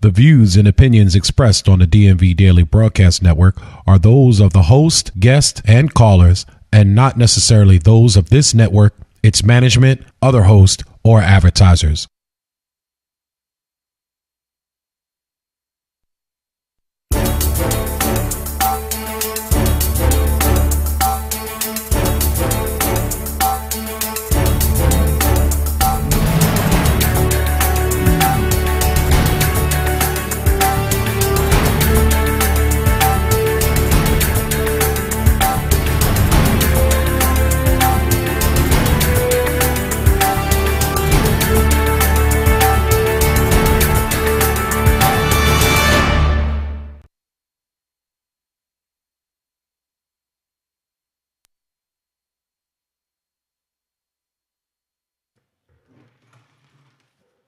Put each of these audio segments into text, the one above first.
The views and opinions expressed on the DMV Daily Broadcast Network are those of the host, guest, and callers, and not necessarily those of this network, its management, other hosts, or advertisers.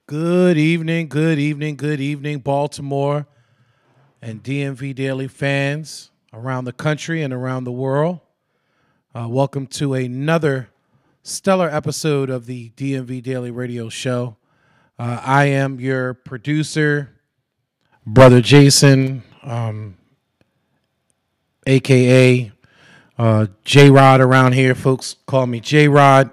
Good evening, Baltimore and DMV Daily fans around the country and around the world. Welcome to another stellar episode of the DMV Daily Radio Show. I am your producer, Brother Jason, a.k.a. J-Rod around here. Folks call me J-Rod.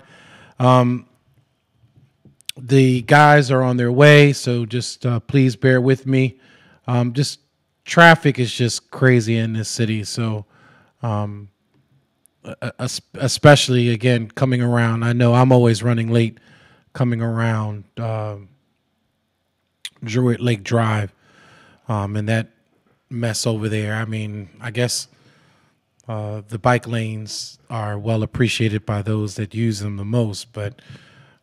The guys are on their way, so just please bear with me. Just traffic is just crazy in this city, so especially, again, coming around. I know I'm always running late coming around Druid Lake Drive and that mess over there. I mean, I guess the bike lanes are well appreciated by those that use them the most, but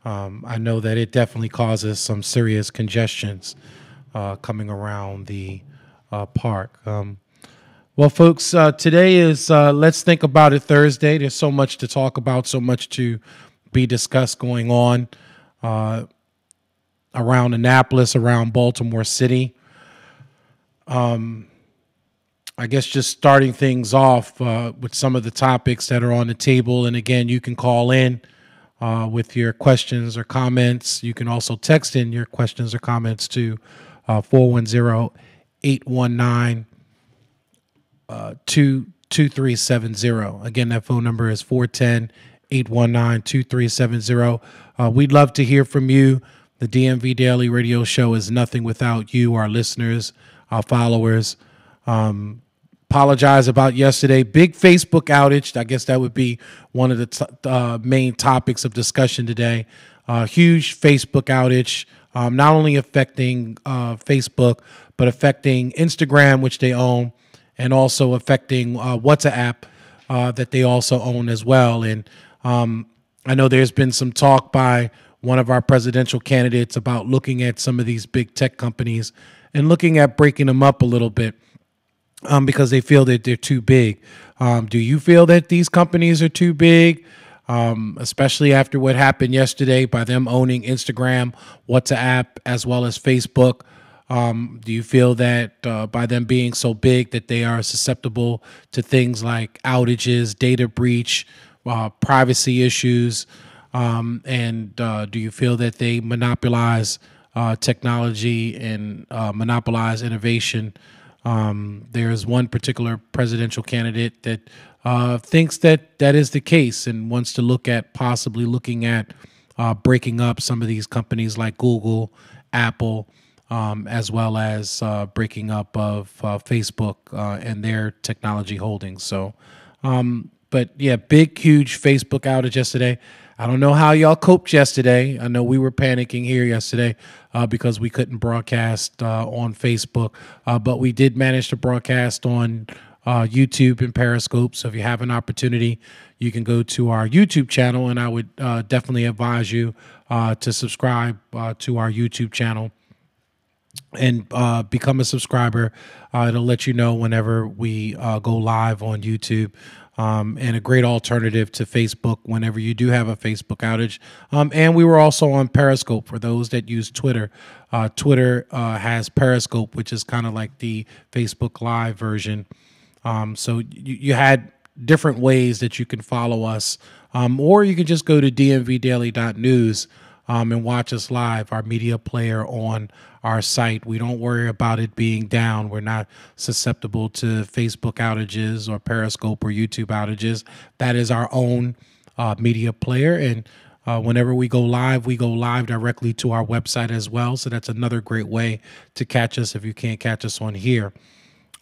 I know that it definitely causes some serious congestions coming around the park. Well, folks, today is Let's Think About It Thursday. There's so much to talk about, so much to be discussed going on around Annapolis, around Baltimore City. I guess just starting things off with some of the topics that are on the table. And again, you can call in with your questions or comments. You can also text in your questions or comments to 410-819-2370. Again, that phone number is 410-819-2370. We'd love to hear from you. The DMV Daily Radio Show is nothing without you, our listeners, our followers. Apologize about yesterday. Big Facebook outage. I guess that would be one of the main topics of discussion today. Huge Facebook outage, not only affecting Facebook, but affecting Instagram, which they own, and also affecting WhatsApp that they also own as well. And I know there's been some talk by one of our presidential candidates about looking at some of these big tech companies and looking at breaking them up a little bit. Because they feel that they're too big. Do you feel that these companies are too big, especially after what happened yesterday by them owning Instagram, WhatsApp, as well as Facebook? Do you feel that by them being so big that they are susceptible to things like outages, data breach, privacy issues? And do you feel that they monopolize technology and monopolize innovation? There's one particular presidential candidate that thinks that that is the case and wants to look at possibly looking at breaking up some of these companies like Google, Apple, as well as breaking up of Facebook and their technology holdings. So, but yeah, big, huge Facebook outage yesterday. I don't know how y'all coped yesterday. I know we were panicking here yesterday because we couldn't broadcast on Facebook, but we did manage to broadcast on YouTube and Periscope. So if you have an opportunity, you can go to our YouTube channel, and I would definitely advise you to subscribe to our YouTube channel and become a subscriber. It'll let you know whenever we go live on YouTube. And a great alternative to Facebook whenever you do have a Facebook outage. And we were also on Periscope for those that use Twitter. Twitter has Periscope, which is kind of like the Facebook Live version. So you had different ways that you can follow us, or you can just go to dmvdaily.news and watch us live, our media player on our site. We don't worry about it being down. We're not susceptible to Facebook outages or Periscope or YouTube outages. That is our own media player. And whenever we go live directly to our website as well. So that's another great way to catch us if you can't catch us on here.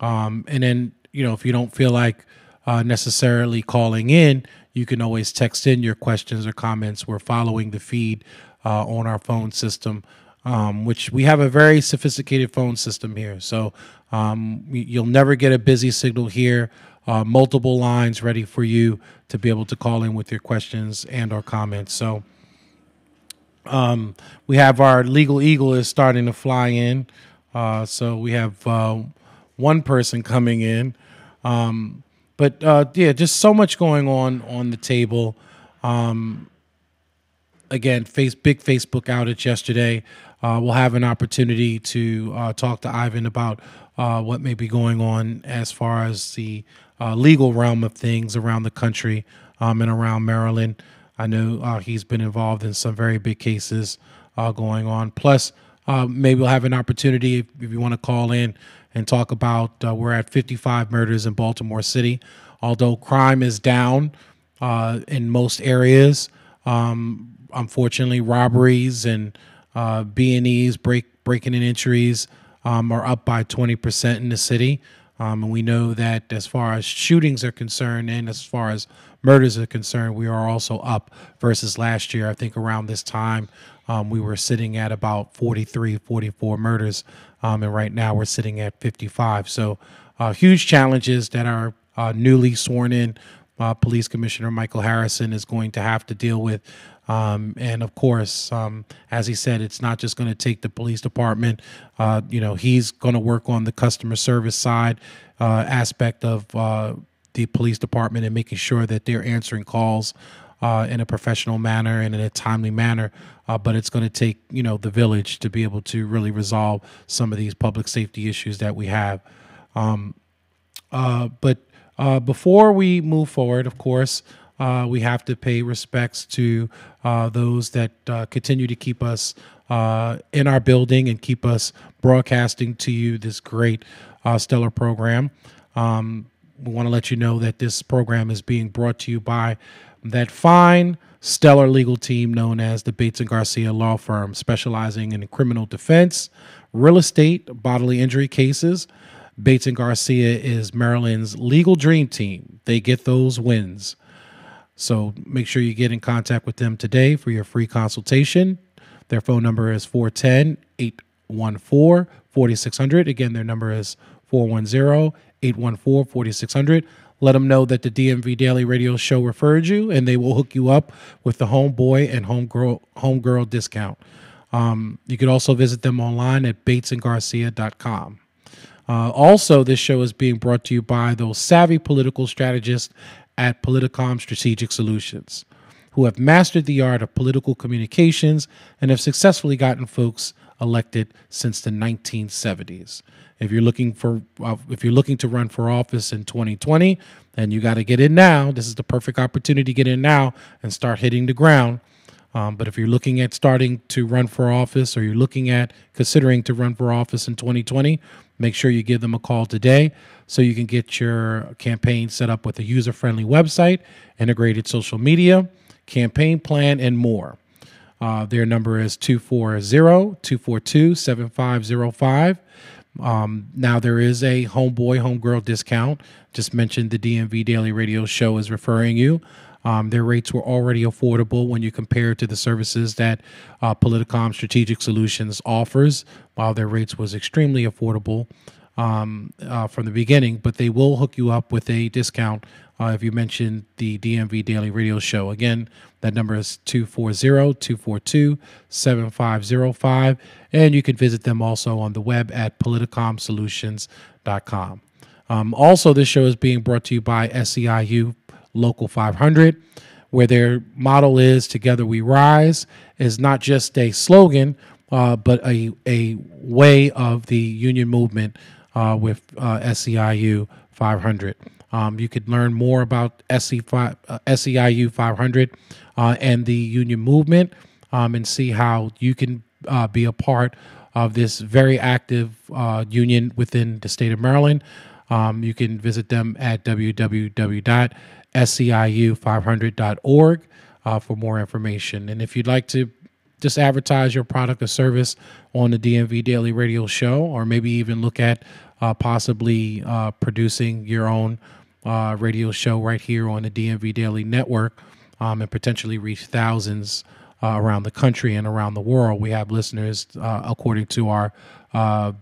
And then, if you don't feel like necessarily calling in, you can always text in your questions or comments. We're following the feed on our phone system, which we have a very sophisticated phone system here. So you'll never get a busy signal here. Multiple lines ready for you to be able to call in with your questions and or comments. So we have our legal eagle is starting to fly in. So we have one person coming in. But just so much going on the table. Again, big Facebook outage yesterday. We'll have an opportunity to talk to Ivan about what may be going on as far as the legal realm of things around the country and around Maryland. I know he's been involved in some very big cases going on. Plus, maybe we'll have an opportunity if you want to call in and talk about we're at 55 murders in Baltimore City. Although crime is down in most areas, unfortunately, robberies and B&Es, breaking and entries are up by 20% in the city. And we know that as far as shootings are concerned and as far as murders are concerned, we are also up versus last year. I think around this time, we were sitting at about 43, 44 murders. And right now we're sitting at 55. So huge challenges that our newly sworn in Police Commissioner Michael Harrison is going to have to deal with. And of course, as he said, it's not just going to take the police department. He's going to work on the customer service side aspect of the police department and making sure that they're answering calls in a professional manner and in a timely manner. But it's going to take, the village to be able to really resolve some of these public safety issues that we have. But before we move forward, of course, we have to pay respects to those that continue to keep us in our building and keep us broadcasting to you this great stellar program. We want to let you know that this program is being brought to you by that fine, stellar legal team known as the Bates and Garcia Law Firm, specializing in criminal defense, real estate, bodily injury cases. Bates and Garcia is Maryland's legal dream team. They get those wins. So make sure you get in contact with them today for your free consultation. Their phone number is 410-814-4600. Again, their number is 410-814-4600. Let them know that the DMV Daily Radio Show referred you, and they will hook you up with the homeboy and homegirl discount. You can also visit them online at batesandgarcia.com. Also, this show is being brought to you by those savvy political strategists at Politicom Strategic Solutions, who have mastered the art of political communications and have successfully gotten folks elected since the 1970s. If you're looking to run for office in 2020, then you got to get in now. This is the perfect opportunity to get in now and start hitting the ground. But if you're looking at starting to run for office, or you're looking at considering to run for office in 2020, make sure you give them a call today so you can get your campaign set up with a user-friendly website, integrated social media, campaign plan, and more. Their number is 240-242-7505. Now there is a homeboy, homegirl discount. Just mentioned the DMV Daily Radio Show is referring you. Their rates were already affordable when you compare to the services that Politicom Strategic Solutions offers. While their rates was extremely affordable from the beginning, but they will hook you up with a discount if you mention the DMV Daily Radio Show. Again, that number is 240-242-7505, and you can visit them also on the web at politicomsolutions.com. Also, this show is being brought to you by SEIU Local 500, where their motto is "Together We Rise," is not just a slogan, but a way of the union movement with SEIU 500. You could learn more about SEIU 500 and the union movement and see how you can be a part of this very active union within the state of Maryland. You can visit them at www.sciu500.org for more information. And if you'd like to just advertise your product or service on the DMV Daily Radio Show, or maybe even look at possibly producing your own radio show right here on the DMV Daily Network, and potentially reach thousands around the country and around the world. We have listeners, according to our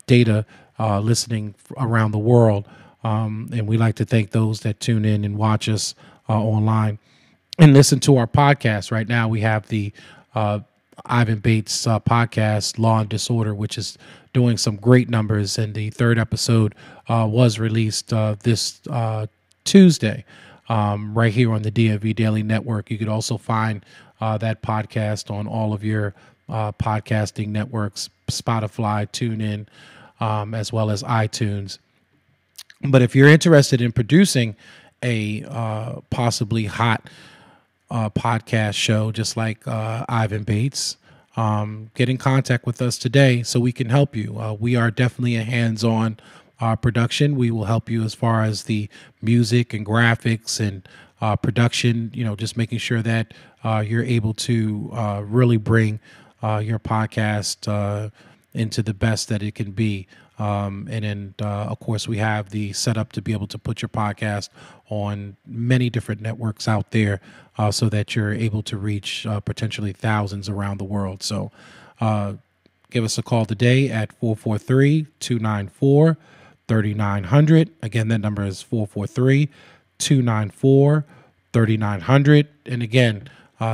data, listening around the world. And we like to thank those that tune in and watch us online and listen to our podcast. Right now, we have the Ivan Bates podcast, Law and Disorder, which is doing some great numbers. And the third episode was released this Tuesday right here on the DMV Daily Network. You could also find that podcast on all of your podcasting networks, Spotify, TuneIn, as well as iTunes. But if you're interested in producing a possibly hot podcast show, just like Ivan Bates, get in contact with us today so we can help you. We are definitely a hands-on production. We will help you as far as the music and graphics and production, just making sure that you're able to really bring your podcast into the best that it can be. And then, of course, we have the setup to be able to put your podcast on many different networks out there so that you're able to reach potentially thousands around the world. So give us a call today at 443-294-3900. Again, that number is 443-294-3900. And again,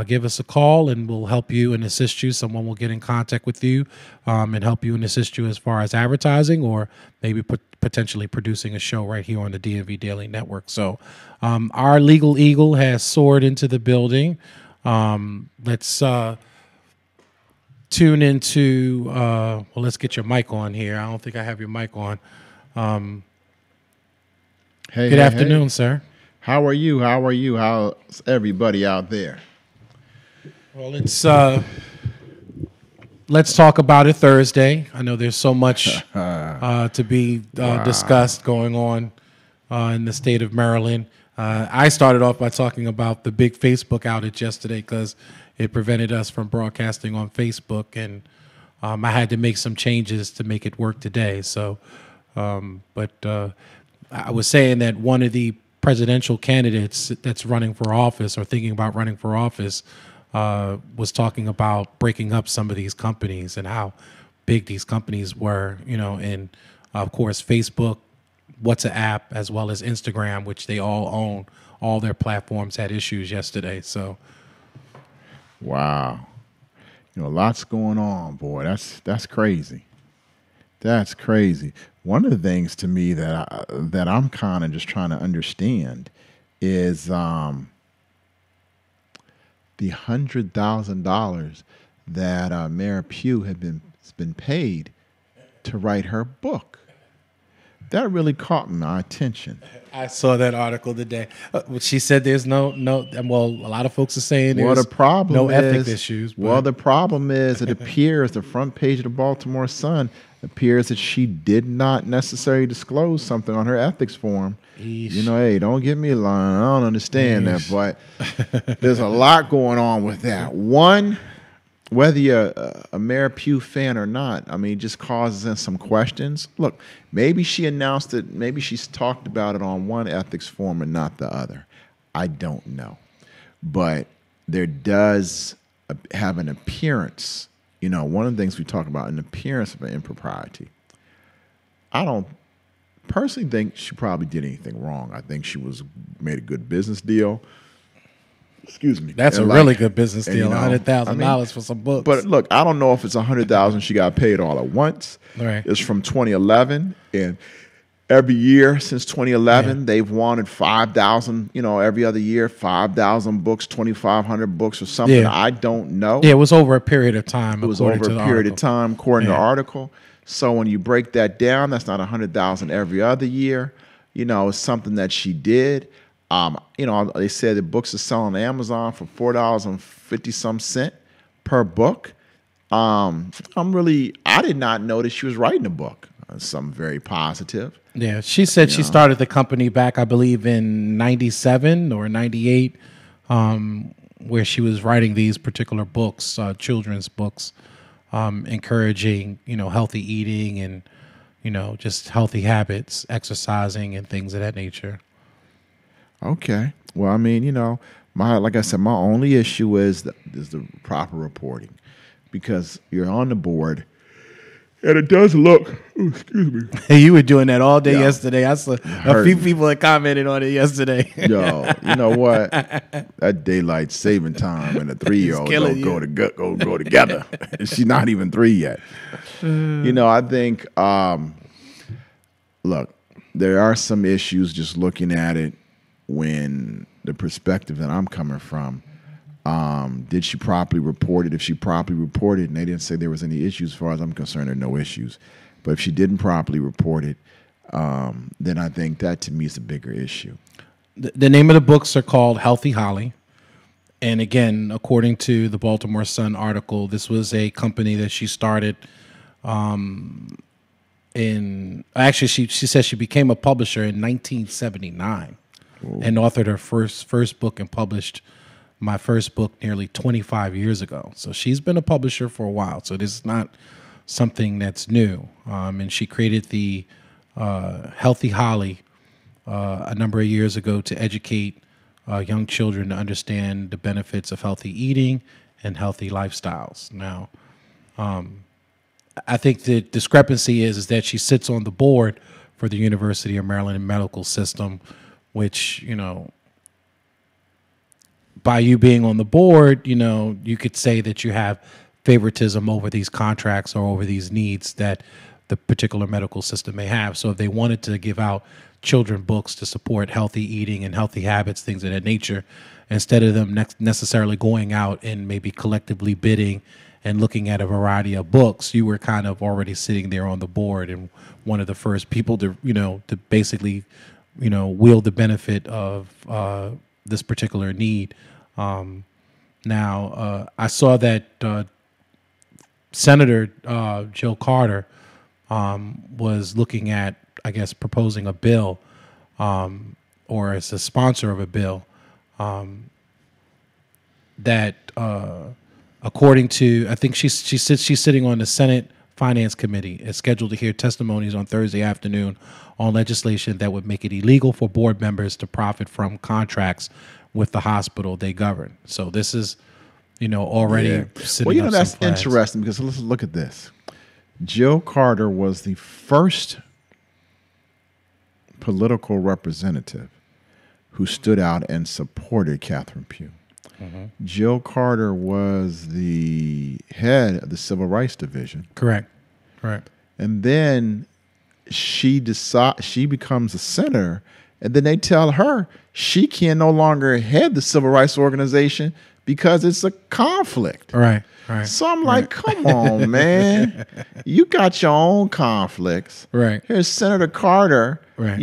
give us a call and we'll help you and assist you. Someone will get in contact with you and help you and assist you as far as advertising or maybe potentially producing a show right here on the DMV Daily Network. So our legal eagle has soared into the building. Let's tune into, let's get your mic on here. I don't think I have your mic on. Good afternoon, sir. How are you? How's everybody out there? Well, let's talk about it Thursday. I know there's so much to be discussed going on in the state of Maryland. I started off by talking about the big Facebook outage yesterday because it prevented us from broadcasting on Facebook, and I had to make some changes to make it work today. So, but I was saying that one of the presidential candidates that's running for office or thinking about running for office was talking about breaking up some of these companies and how big these companies were, and of course, Facebook, WhatsApp, as well as Instagram, which they all own. All their platforms had issues yesterday. So, wow, lots going on, boy. That's crazy. That's crazy. One of the things to me that I'm kind of just trying to understand is the $100,000 that Mayor Pugh has been paid to write her book. That really caught my attention. I saw that article today. She said there's no. Well, a lot of folks are saying there's no ethics issues. But. Well, the problem is it appears the front page of the Baltimore Sun appears that she did not necessarily disclose something on her ethics form. Eesh. Hey, don't get me lying. I don't understand that, but there's a lot going on with that. One, whether you're a Mayor Pugh fan or not, it just causes some questions. Look, maybe she announced it. Maybe she's talked about it on one ethics form and not the other. I don't know. But there does have an appearance. One of the things we talk about, an appearance of an impropriety. I don't personally think she probably did anything wrong. I think she made a good business deal. Excuse me. That's a really good business deal. $100,000 for some books. But look, I don't know if it's $100,000 she got paid all at once. Right. It's from 2011, and every year since 2011, they've wanted 5,000. Every other year, 5,000 books, 2,500 books, or something. Yeah. I don't know. Yeah, it was over a period of time. It was over a period of time, according to the article. So when you break that down, that's not 100,000 every other year. It's something that she did. They said the books are selling on Amazon for $4.50 some cent. per book. I did not know that she was writing a book. Something very positive. Yeah, she said she started the company back, I believe, in 97 or 98, where she was writing these particular books, children's books, encouraging, healthy eating and, just healthy habits, exercising and things of that nature. Okay. Well, I mean, like I said, my only issue is the proper reporting, because you're on the board. And it does look, excuse me. You were doing that all day yesterday. I saw a few people had commented on it yesterday. Yo, you know what? That daylight saving time and a 3-year-old don't go together. She's not even 3 yet. I think, look, there are some issues just looking at it when the perspective that I'm coming from. Did she properly report it? If she properly reported, and they didn't say there was any issues, as far as I'm concerned, there are no issues. But if she didn't properly report it, then I think that to me is a bigger issue. The name of the books are called Healthy Holly. And again, according to the Baltimore Sun article, this was a company that she started she said she became a publisher in 1979 and authored her first book and published my first book nearly 25 years ago. So she's been a publisher for a while. So this is not something that's new. And she created the Healthy Holly a number of years ago to educate young children to understand the benefits of healthy eating and healthy lifestyles. Now, I think the discrepancy is that she sits on the board for the University of Maryland Medical System, which, by you being on the board, you could say that you have favoritism over these contracts or over these needs that the particular medical system may have. So if they wanted to give out children books to support healthy eating and healthy habits, things of that nature, instead of them necessarily going out and maybe collectively bidding and looking at a variety of books, you were kind of already sitting there on the board and one of the first people to, to basically, wield the benefit of this particular need. Now, I saw that Senator Jill Carter was looking at, I guess, proposing a bill or as a sponsor of a bill that, according to, I think she's sitting on the Senate Finance Committee, is scheduled to hear testimonies on Thursday afternoon on legislation that would make it illegal for board members to profit from contracts with the hospital they govern. So this is, already sitting up that's some flags. Interesting, because let's look at this. Jill Carter was the first political representative who stood out and supported Catherine Pugh. Mm-hmm. Jill Carter was the head of the Civil Rights Division. Correct. And then she becomes a senator, and then they tell her she can no longer head the Civil Rights Organization because it's a conflict. Right. So I'm like, come on, man. You got your own conflicts. Right. Here's Senator Carter. Right.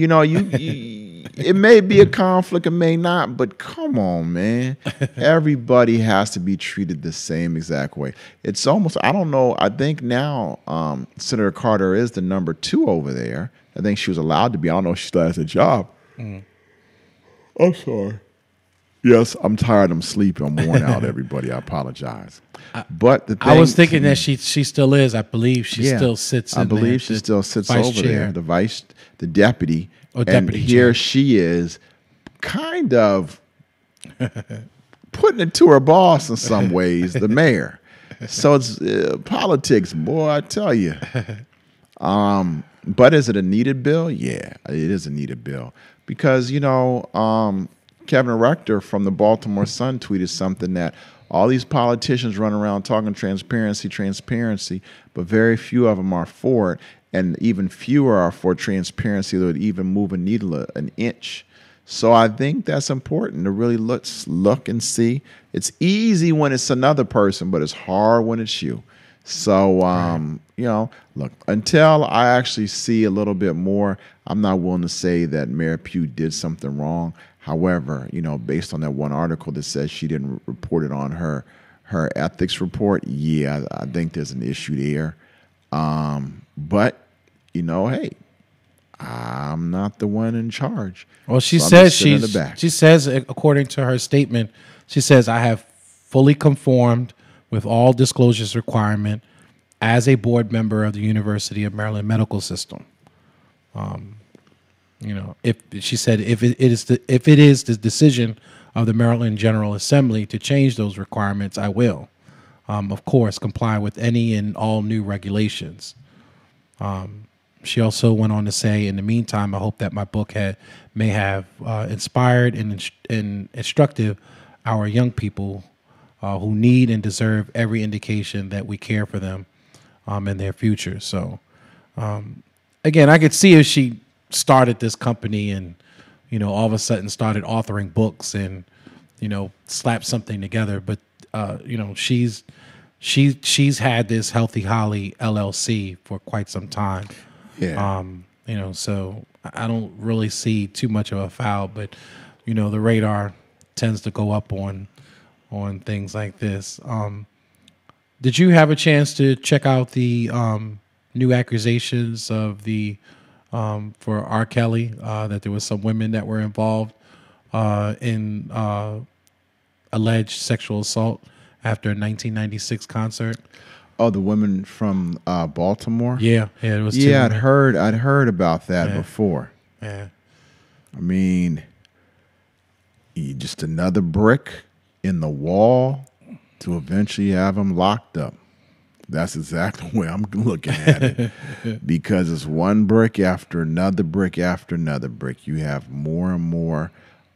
It may be a conflict, it may not, but come on, man. Everybody has to be treated the same exact way. It's almost, I don't know, I think now Senator Carter is the number 2 over there. I think she was allowed to be. I don't know if she still has a job. Mm. I'm sorry. Yes, I'm tired. I'm sleepy. I'm worn out, everybody. I apologize. But I was thinking that she still is. I believe she still sits. I believe she still sits over there, the deputy. Or deputy and here chair. she is, kind of putting it to her boss in some ways, the mayor. So it's politics, boy. I tell you. But is it a needed bill? Yeah, it is a needed bill because Kevin Rector from the Baltimore Sun tweeted something that all these politicians run around talking transparency, but very few of them are for it, and even fewer are for transparency that would even move a needle an inch. So I think that's important to really look and see. It's easy when it's another person, but it's hard when it's you. So, look, until I actually see a little bit more, I'm not willing to say that Mayor Pugh did something wrong. However, based on that one article that says she didn't report it on her her ethics report, yeah, I think there's an issue there. But hey, I'm not the one in charge. Well, she So I'm says just sitting in the back. she says, according to her statement, she says, I have fully conformed with all disclosures requirement as a board member of the University of Maryland Medical System. If she said if it is the decision of the Maryland General Assembly to change those requirements, I will, of course, comply with any and all new regulations. She also went on to say, in the meantime, I hope that my book may have inspired and instructive our young people who need and deserve every indication that we care for them in their future. So, again, I could see if she started this company and, all of a sudden started authoring books and, slapped something together. But, she's had this Healthy Holly LLC for quite some time. Yeah. So I don't really see too much of a foul, but, the radar tends to go up on things like this. Did you have a chance to check out the new accusations of for R. Kelly, that there was some women that were involved in alleged sexual assault after a 1996 concert? Oh, the women from Baltimore? Yeah, it was. Yeah, I'd heard about that before. Yeah. I mean, just another brick in the wall to eventually have them locked up. That's exactly the way I'm looking at it. Because it's one brick after another brick after another brick. You have more and more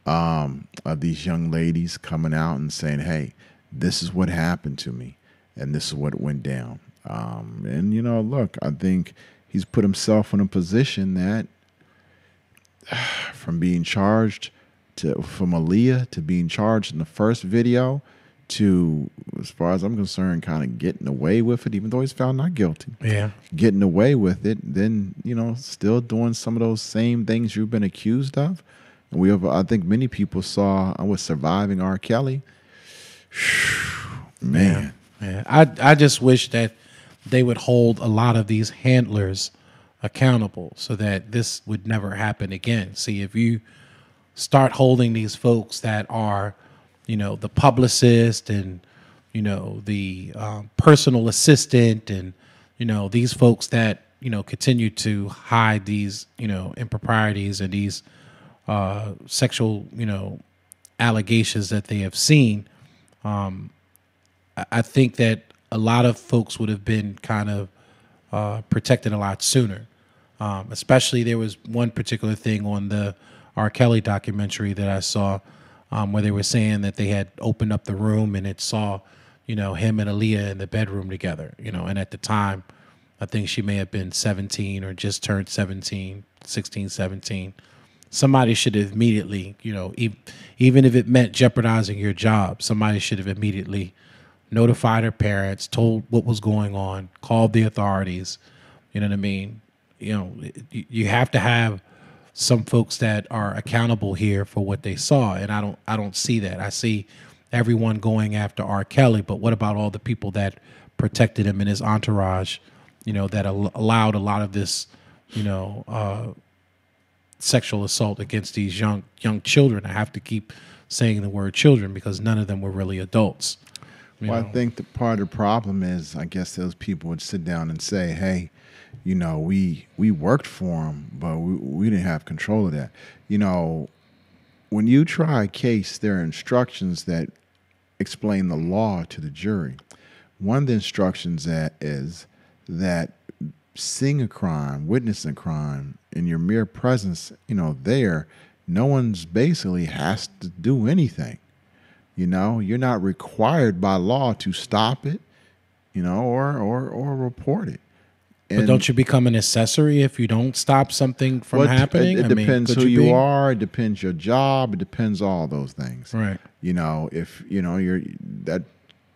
of these young ladies coming out and saying, hey, this is what happened to me, and this is what went down. And, look, I think he's put himself in a position that from being charged from Aaliyah to being charged in the first video to, as far as I'm concerned, kind of getting away with it, even though he's found not guilty. Yeah. Getting away with it, then, still doing some of those same things you've been accused of. And I think many people saw with Surviving R. Kelly. Man. Yeah. I just wish that they would hold a lot of these handlers accountable so that this would never happen again. See, if you start holding these folks that are, the publicist and, the personal assistant and, these folks that, continue to hide these, improprieties and these sexual, allegations that they have seen, I think that a lot of folks would have been kind of protected a lot sooner. Especially there was one particular thing on the R. Kelly documentary that I saw where they were saying that they had opened up the room and it saw, him and Aaliyah in the bedroom together, and at the time, I think she may have been 17 or just turned 17, 16, 17. Somebody should have immediately, even if it meant jeopardizing your job, somebody should have immediately notified her parents, told what was going on, called the authorities. You know what I mean? You have to have some folks that are accountable here for what they saw, and I don't see that. I see everyone going after R. Kelly, but what about all the people that protected him and his entourage? That allowed a lot of this, sexual assault against these young children. I have to keep saying the word children because none of them were really adults. Well, I think the part of the problem is, I guess those people would sit down and say, hey, we worked for them, but we didn't have control of that. When you try a case, there are instructions that explain the law to the jury. One of the instructions is that seeing a crime, witnessing a crime, in your mere presence, there, no one's basically has to do anything. You're not required by law to stop it, or report it. But don't you become an accessory if you don't stop something from happening? It depends who you are. It depends your job. It depends all those things. Right. If that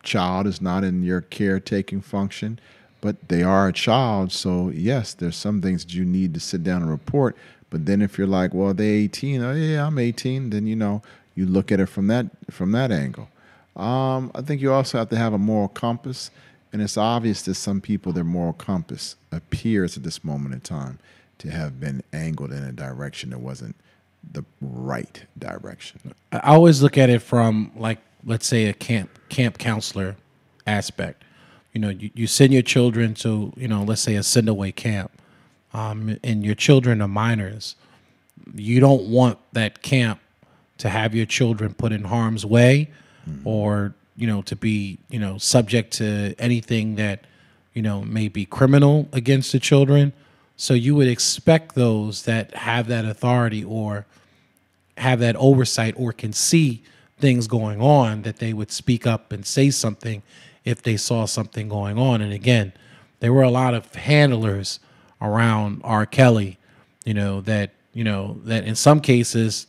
child is not in your caretaking function, but they are a child. So yes, there's some things that you need to sit down and report. But then if you're like, well, they're 18. Oh yeah, I'm 18. Then you look at it from that angle. I think you also have to have a moral compass, and it's obvious that some people, their moral compass appears at this moment in time to have been angled in a direction that wasn't the right direction. I always look at it from, like, let's say a camp counselor aspect. You send your children to, let's say a send away camp, and your children are minors. You don't want that camp to have your children put in harm's way, or to be subject to anything that may be criminal against the children. So you would expect those that have that authority or have that oversight or can see things going on, that they would speak up and say something if they saw something going on. And again, there were a lot of handlers around R. Kelly, that in some cases,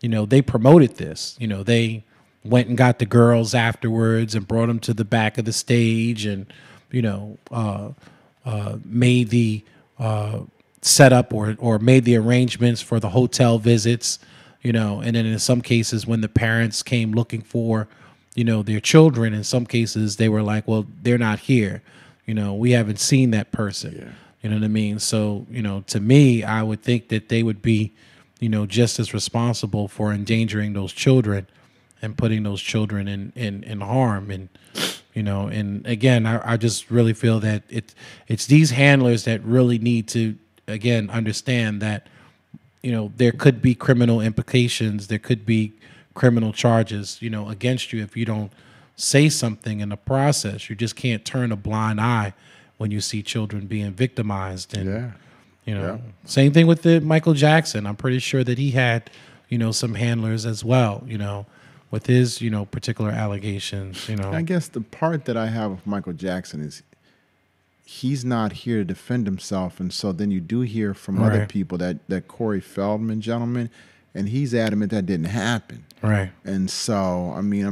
they promoted this. They went and got the girls afterwards and brought them to the back of the stage, and made the setup or made the arrangements for the hotel visits. And then in some cases, when the parents came looking for their children, in some cases they were like, well, they're not here. We haven't seen that person. Yeah. You know what I mean? So, to me, I would think that they would be, just as responsible for endangering those children and putting those children in harm. And, and again, I just really feel that it's these handlers that really need to, again, understand that, there could be criminal implications. There could be criminal charges, against you if you don't say something in the process. You just can't turn a blind eye when you see children being victimized. And, same thing with the Michael Jackson. I'm pretty sure that he had, some handlers as well, with his, particular allegations, I guess the part that I have with Michael Jackson is he's not here to defend himself. And so then you do hear from other people that Corey Feldman gentleman, and he's adamant that didn't happen. Right. And so, I mean,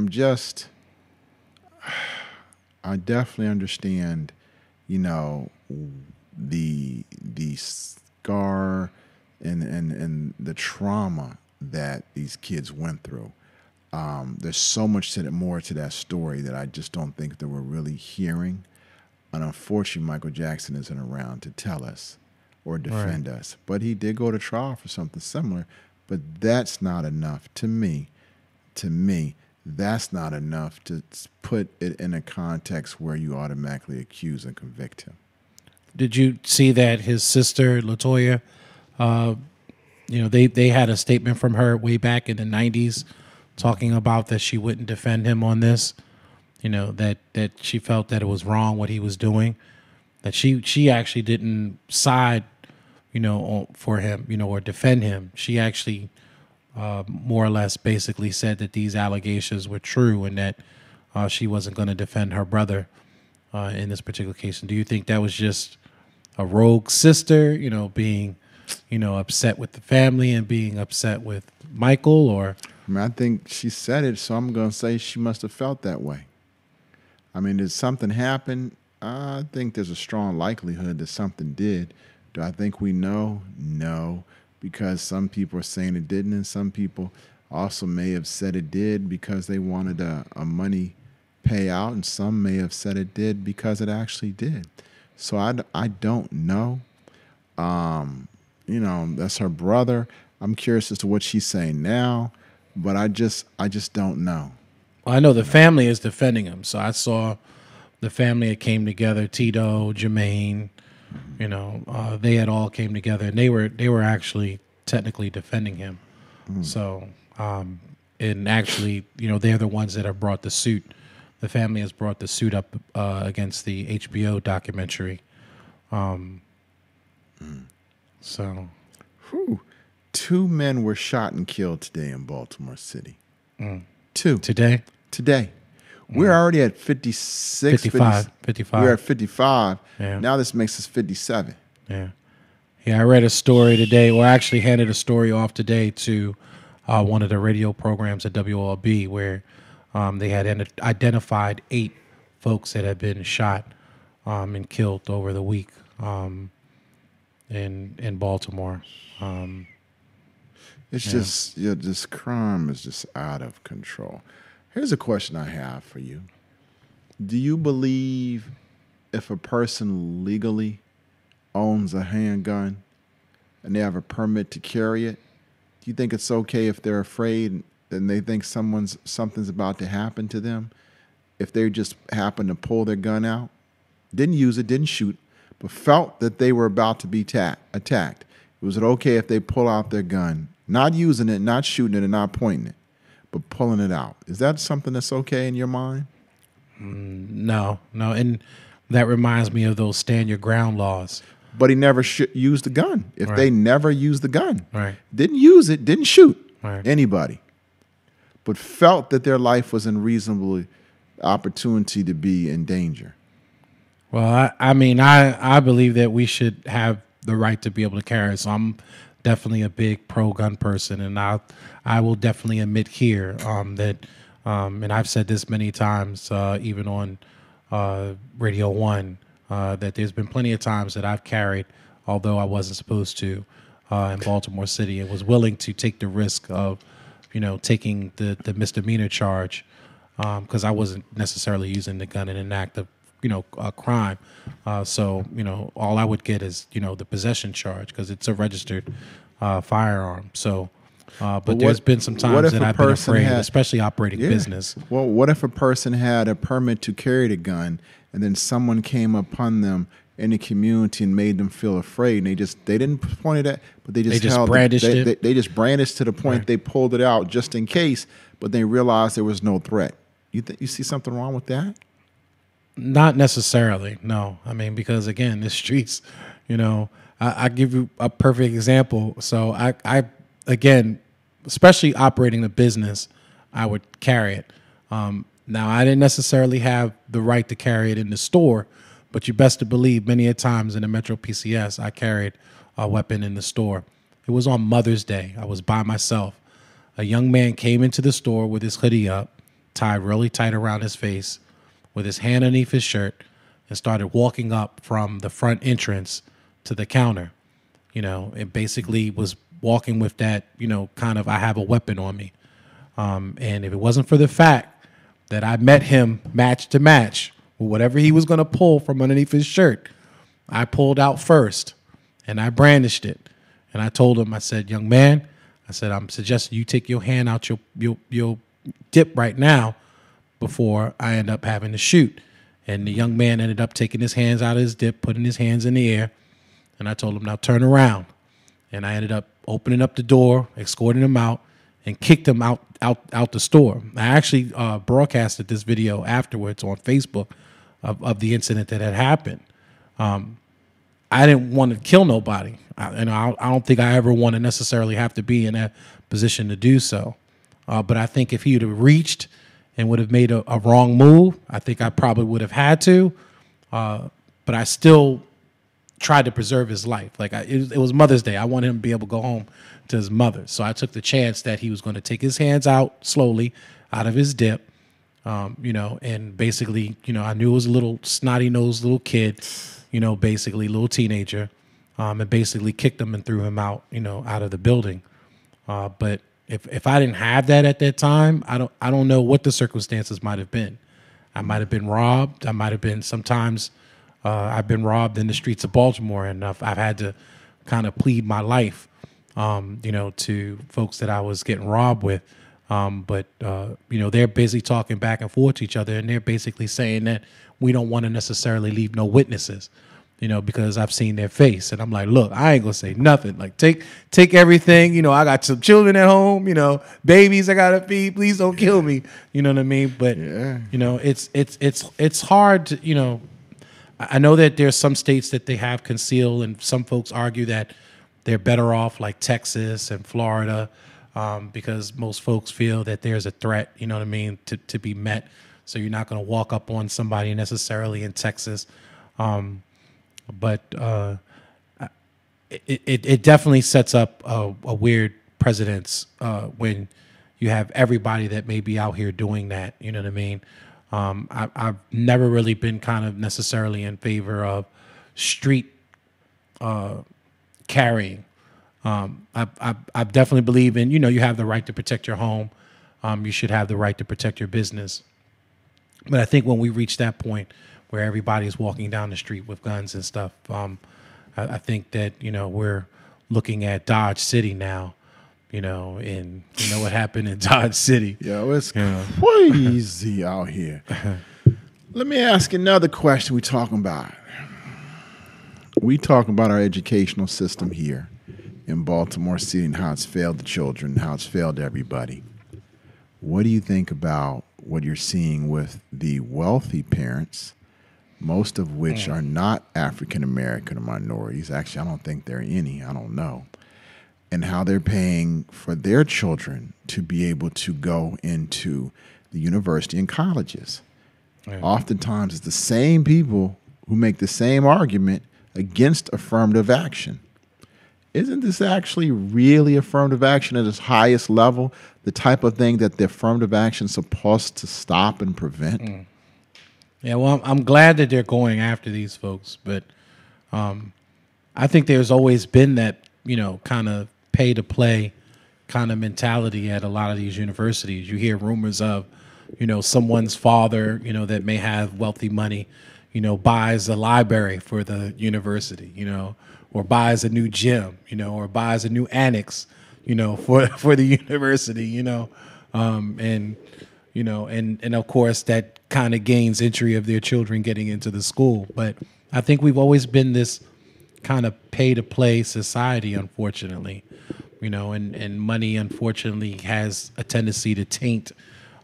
I definitely understand, the scar and the trauma that these kids went through. There's so much more to that story that I just don't think that we're really hearing. And unfortunately, Michael Jackson isn't around to tell us or defend us. But he did go to trial for something similar. But that's not enough to me. That's not enough to put it in a context where you automatically accuse and convict him. Did you see that his sister, LaToya, they had a statement from her way back in the 90s talking about that she wouldn't defend him on this, that she felt that it was wrong what he was doing, that she actually didn't side, for him, or defend him. She actually more or less basically said that these allegations were true and that she wasn't going to defend her brother in this particular case. And do you think that was just a rogue sister, being, upset with the family and being upset with Michael? Or I mean, I think she said it, so I'm going to say she must have felt that way. I mean, did something happen? I think there's a strong likelihood that something did. Do I think we know? No, because some people are saying it didn't, and some people also may have said it did because they wanted a money payout, and some may have said it did because it actually did. So I don't know. That's her brother. I'm curious as to what she's saying now, but I just don't know. Well, I know the family is defending him. So I saw the family that came together, Tito, Jermaine, they had all came together, and they were actually technically defending him. So, and actually, they're the ones that have brought the suit. The family has brought the suit up against the HBO documentary. So, Whew. 2 men were shot and killed today in Baltimore City. 2 today. We're already at 56, 55. We're at 55. Yeah. Now this makes us 57. Yeah. I read a story today, or actually handed a story off today to one of the radio programs at WLB, where they had identified 8 folks that had been shot and killed over the week in Baltimore. It's just, this crime is just out of control. Here's a question I have for you. Do you believe if a person legally owns a handgun and they have a permit to carry it, do you think it's okay if they're afraid and they think something's about to happen to them if they just happen to pull their gun out, didn't use it, didn't shoot, but felt that they were about to be attacked? Was it okay if they pull out their gun, not using it, not shooting it, and not pointing it, but pulling it out? Is that something that's okay in your mind? No. And that reminds me of those stand your ground laws. But he never used the gun. If they never used the gun, didn't use it, didn't shoot anybody, but felt that their life was in reasonable opportunity to be in danger. Well, I mean, I believe that we should have the right to be able to carry it. So I'm definitely a big pro-gun person, and I will definitely admit here that, and I've said this many times, even on Radio 1, that there's been plenty of times that I've carried, although I wasn't supposed to, in Baltimore City, and was willing to take the risk of, taking the misdemeanor charge, because I wasn't necessarily using the gun in an act of, a crime. So, all I would get is, the possession charge, because it's a registered firearm. So, but there's been some times that I've been afraid, especially operating business. Well, what if a person had a permit to carry the gun, and then someone came upon them in the community and made them feel afraid, and they didn't point it at, but they just brandished it. They just brandished to the point they pulled it out just in case, but they realized there was no threat. You see something wrong with that? Not necessarily, no. I mean, because again, the streets, I give you a perfect example. So I again, especially operating a business, I would carry it. Now, I didn't necessarily have the right to carry it in the store, but you best to believe many a times in the Metro PCS, I carried a weapon in the store. It was on Mother's Day. I was by myself. A young man came into the store with his hoodie up, tied really tight around his face, with his hand underneath his shirt, and started walking up from the front entrance to the counter. It basically was walking with that, kind of, I have a weapon on me. And if it wasn't for the fact that I met him match to match with whatever he was going to pull from underneath his shirt, I pulled out first and I brandished it. And I told him, I said, young man, I said, I'm suggesting you take your hand out your dip right now before I end up having to shoot. And the young man ended up taking his hands out of his dip, putting his hands in the air. And I told him, now turn around. And I ended up opening up the door, escorting him out, and kicked him out the store. I actually broadcasted this video afterwards on Facebook of the incident that had happened. I didn't want to kill nobody. I don't think I ever want to necessarily have to be in that position to do so. But I think if he would have reached and would have made a wrong move, I think I probably would have had to. But I still tried to preserve his life. Like it was Mother's Day. I wanted him to be able to go home to his mother. So I took the chance that he was going to take his hands out slowly out of his dip, and basically, I knew it was a little snotty-nosed little kid, basically little teenager, and basically kicked him and threw him out, out of the building. But if I didn't have that at that time, I don't know what the circumstances might have been. I might have been robbed. I might have been sometimes. I've been robbed in the streets of Baltimore, and I've had to kind of plead my life, to folks that I was getting robbed with. But they're busy talking back and forth to each other, and they're basically saying that we don't want to necessarily leave no witnesses, because I've seen their face. And I'm like, look, I ain't gonna say nothing. Like, take everything. I got some children at home, babies I gotta feed. Please don't kill me. You know what I mean? But it's hard to, I know that there's some states that they have concealed, and some folks argue that they're better off, like Texas and Florida, because most folks feel that there's a threat, to be met. So you're not going to walk up on somebody necessarily in Texas. But it definitely sets up a weird precedence when you have everybody that may be out here doing that. You know what I mean? I've never really been kind of necessarily in favor of street carrying. I definitely believe in, you have the right to protect your home. you should have the right to protect your business. But I think when we reach that point where everybody's walking down the street with guns and stuff, I think that, we're looking at Dodge City now, and you know what happened in Dodge City. Yo, it's crazy out here. Let me ask another question we talking about. We talking about our educational system here in Baltimore City and how it's failed the children, how it's failed everybody. What do you think about what you're seeing with the wealthy parents, most of which are not African American or minorities? Actually, I don't think there are any. I don't know. And how they're paying for their children to be able to go into the university and colleges. Yeah. Oftentimes, it's the same people who make the same argument against affirmative action. Isn't this actually really affirmative action at its highest level, the type of thing that the affirmative action is supposed to stop and prevent? Yeah, well, I'm glad that they're going after these folks, but I think there's always been that, kind of pay to play kind of mentality at a lot of these universities. You hear rumors of, someone's father, that may have wealthy money, buys a library for the university, or buys a new gym, or buys a new annex, for the university, and of course that kind of gains entry of their children getting into the school. But I think we've always been this kind of pay to play society, unfortunately, and money, unfortunately, has a tendency to taint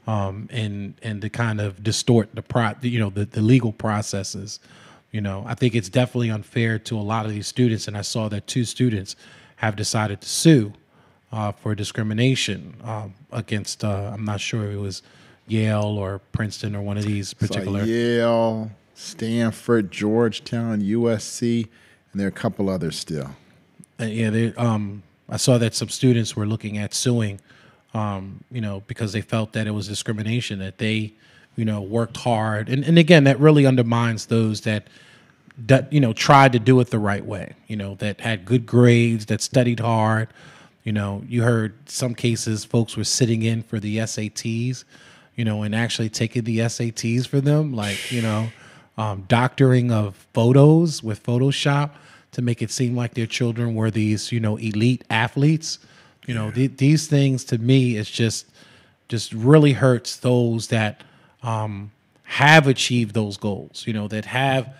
and to kind of distort the legal processes. I think it's definitely unfair to a lot of these students, and I saw that 2 students have decided to sue for discrimination against, I'm not sure if it was Yale or Princeton or one of these particular. Like Yale, Stanford, Georgetown, USC, and there are a couple others still. I saw that some students were looking at suing, because they felt that it was discrimination, that they, worked hard. And again, that really undermines those that tried to do it the right way, that had good grades, that studied hard. You heard some cases folks were sitting in for the SATs, and actually taking the SATs for them, like, doctoring of photos with Photoshop to make it seem like their children were these, elite athletes. These things, to me, it's just really hurts those that have achieved those goals, that have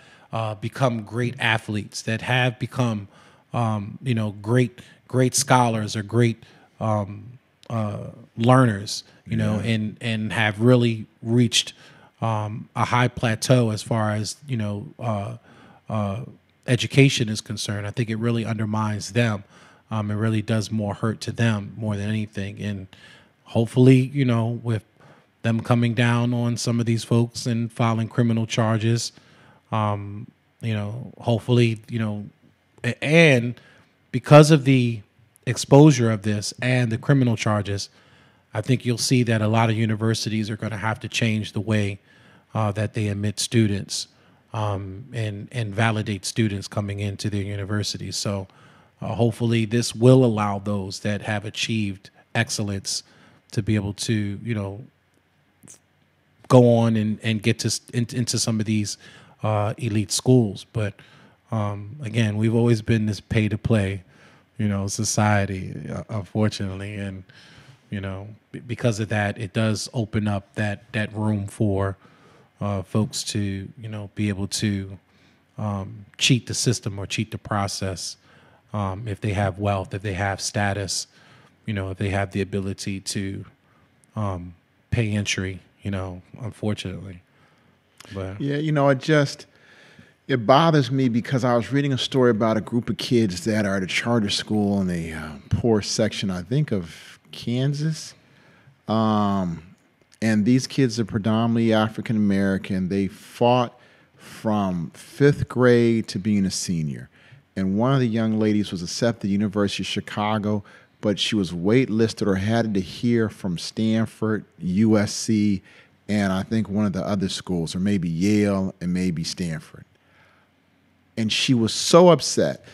become great athletes, that have become, great scholars or great learners, and have really reached a high plateau as far as, education is concerned. I think it really undermines them. It really does more hurt to them more than anything. And hopefully, with them coming down on some of these folks and filing criminal charges, hopefully, and because of the exposure of this and the criminal charges, I think you'll see that a lot of universities are going to have to change the way that they admit students and validate students coming into their universities. So hopefully this will allow those that have achieved excellence to be able to, go on and get into some of these elite schools. But again, we've always been this pay to play, society, unfortunately. And, because of that, it does open up that room for folks to, be able to cheat the system or cheat the process if they have wealth, if they have status, if they have the ability to pay entry, unfortunately. But yeah, it bothers me because I was reading a story about a group of kids that are at a charter school in a poor section, I think, of Kansas. And these kids are predominantly African American. They fought from 5th grade to being a senior. And one of the young ladies was accepted to the University of Chicago, but she was waitlisted or had to hear from Stanford, USC, and I think one of the other schools, or maybe Yale and maybe Stanford. And she was so upset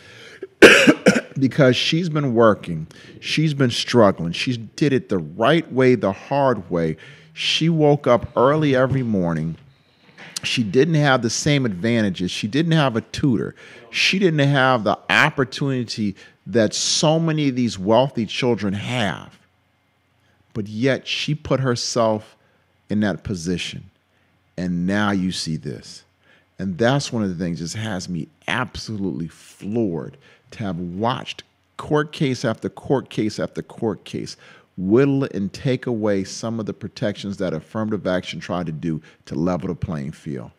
because she's been working, she's been struggling, she did it the right way, the hard way. She woke up early every morning. She didn't have the same advantages. She didn't have a tutor. She didn't have the opportunity that so many of these wealthy children have. But yet she put herself in that position. And now you see this. And that's one of the things that has me absolutely floored to have watched court case after court case after court case whittle and take away some of the protections that affirmative action tried to do to level the playing field.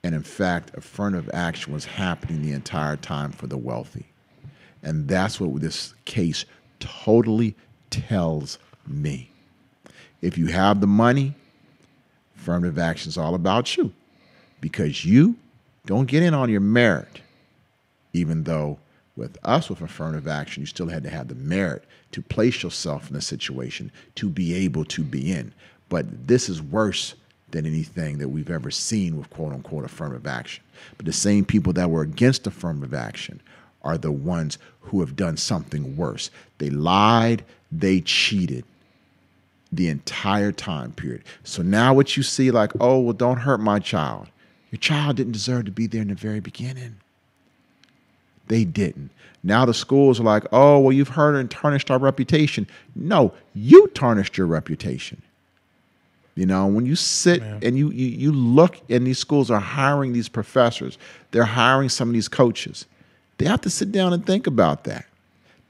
And in fact, affirmative action was happening the entire time for the wealthy. And that's what this case totally tells me. If you have the money, affirmative action is all about you, because you don't get in on your merit, even though with us, with affirmative action, you still had to have the merit to place yourself in a situation to be able to be in. But this is worse than anything that we've ever seen with quote unquote affirmative action. But the same people that were against affirmative action are the ones who have done something worse. They lied, they cheated the entire time period. So now what you see, like, oh, well, don't hurt my child. Your child didn't deserve to be there in the very beginning. They didn't. Now the schools are like, oh, well, you've hurt and tarnished our reputation. No, you tarnished your reputation. You know, when you sit and you look, and these schools are hiring these professors, they're hiring some of these coaches. They have to sit down and think about that.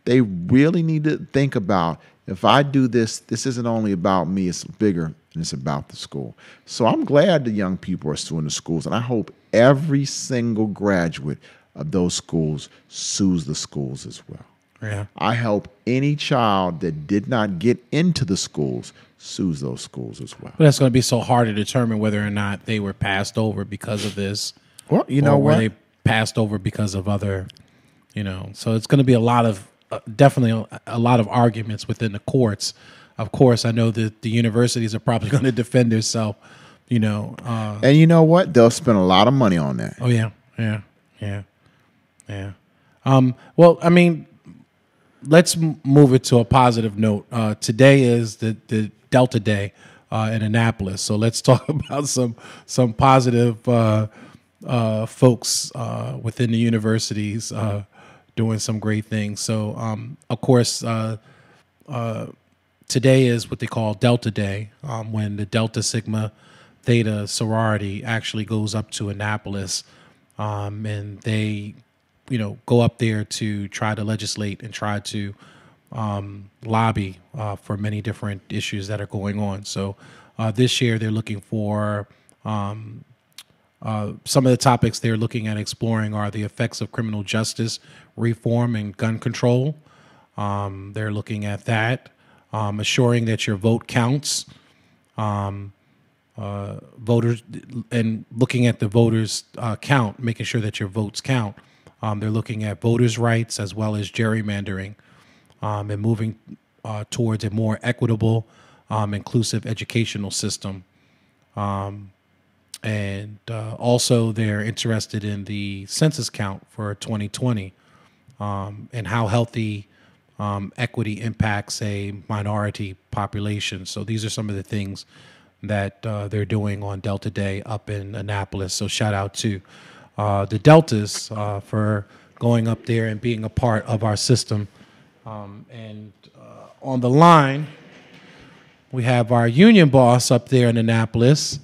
They really need to think about, if I do this, this isn't only about me, it's bigger, and it's about the school. So I'm glad the young people are still in the schools, and I hope every single graduate of those schools sues the schools as well. Yeah. I hope any child that did not get into the schools sues those schools as well. But that's going to be so hard to determine whether or not they were passed over because of this. Well, you know what? what? Were they passed over because of other, so it's going to be a lot of, definitely a lot of arguments within the courts. Of course, I know that the universities are probably going to defend themselves, and you know what? They'll spend a lot of money on that. Oh, yeah. Well, I mean, let's move it to a positive note. Today is the Delta Day in Annapolis, so let's talk about some positive folks within the universities doing some great things. So, of course, today is what they call Delta Day, when the Delta Sigma Theta sorority actually goes up to Annapolis, and they go up there to try to legislate and try to lobby for many different issues that are going on. So this year they're looking for some of the topics they're looking at exploring are the effects of criminal justice reform and gun control. They're looking at that, assuring that your vote counts, voters, and looking at the voters count, making sure that your votes count. They're looking at voters' rights as well as gerrymandering, and moving towards a more equitable, inclusive educational system. And also they're interested in the census count for 2020, and how healthy equity impacts a minority population. So these are some of the things that they're doing on Delta Day up in Annapolis. So shout out to the Deltas for going up there and being a part of our system. And on the line, we have our union boss up there in Annapolis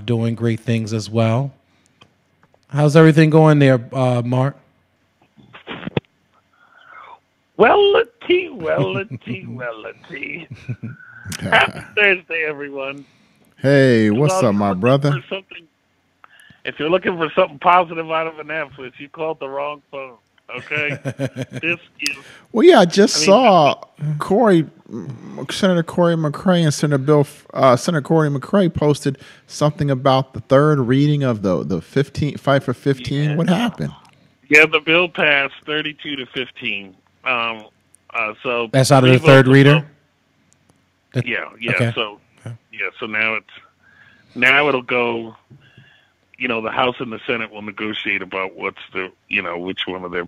doing great things as well. How's everything going there, Mark? Well-a-tee. Happy Thursday, everyone. Hey, what's up, my brother? If you're looking for something positive out of Annapolis, you called the wrong phone. Okay, this is. Well, yeah, I saw Senator Corey McCray and Senator Corey McCray posted something about the third reading of the 15 fight for 15. Yeah. What happened? Yeah, the bill passed 32 to 15. So that's out of the third reader. Yeah. Okay. So now it'll go. the House and the Senate will negotiate about what's the, which one of their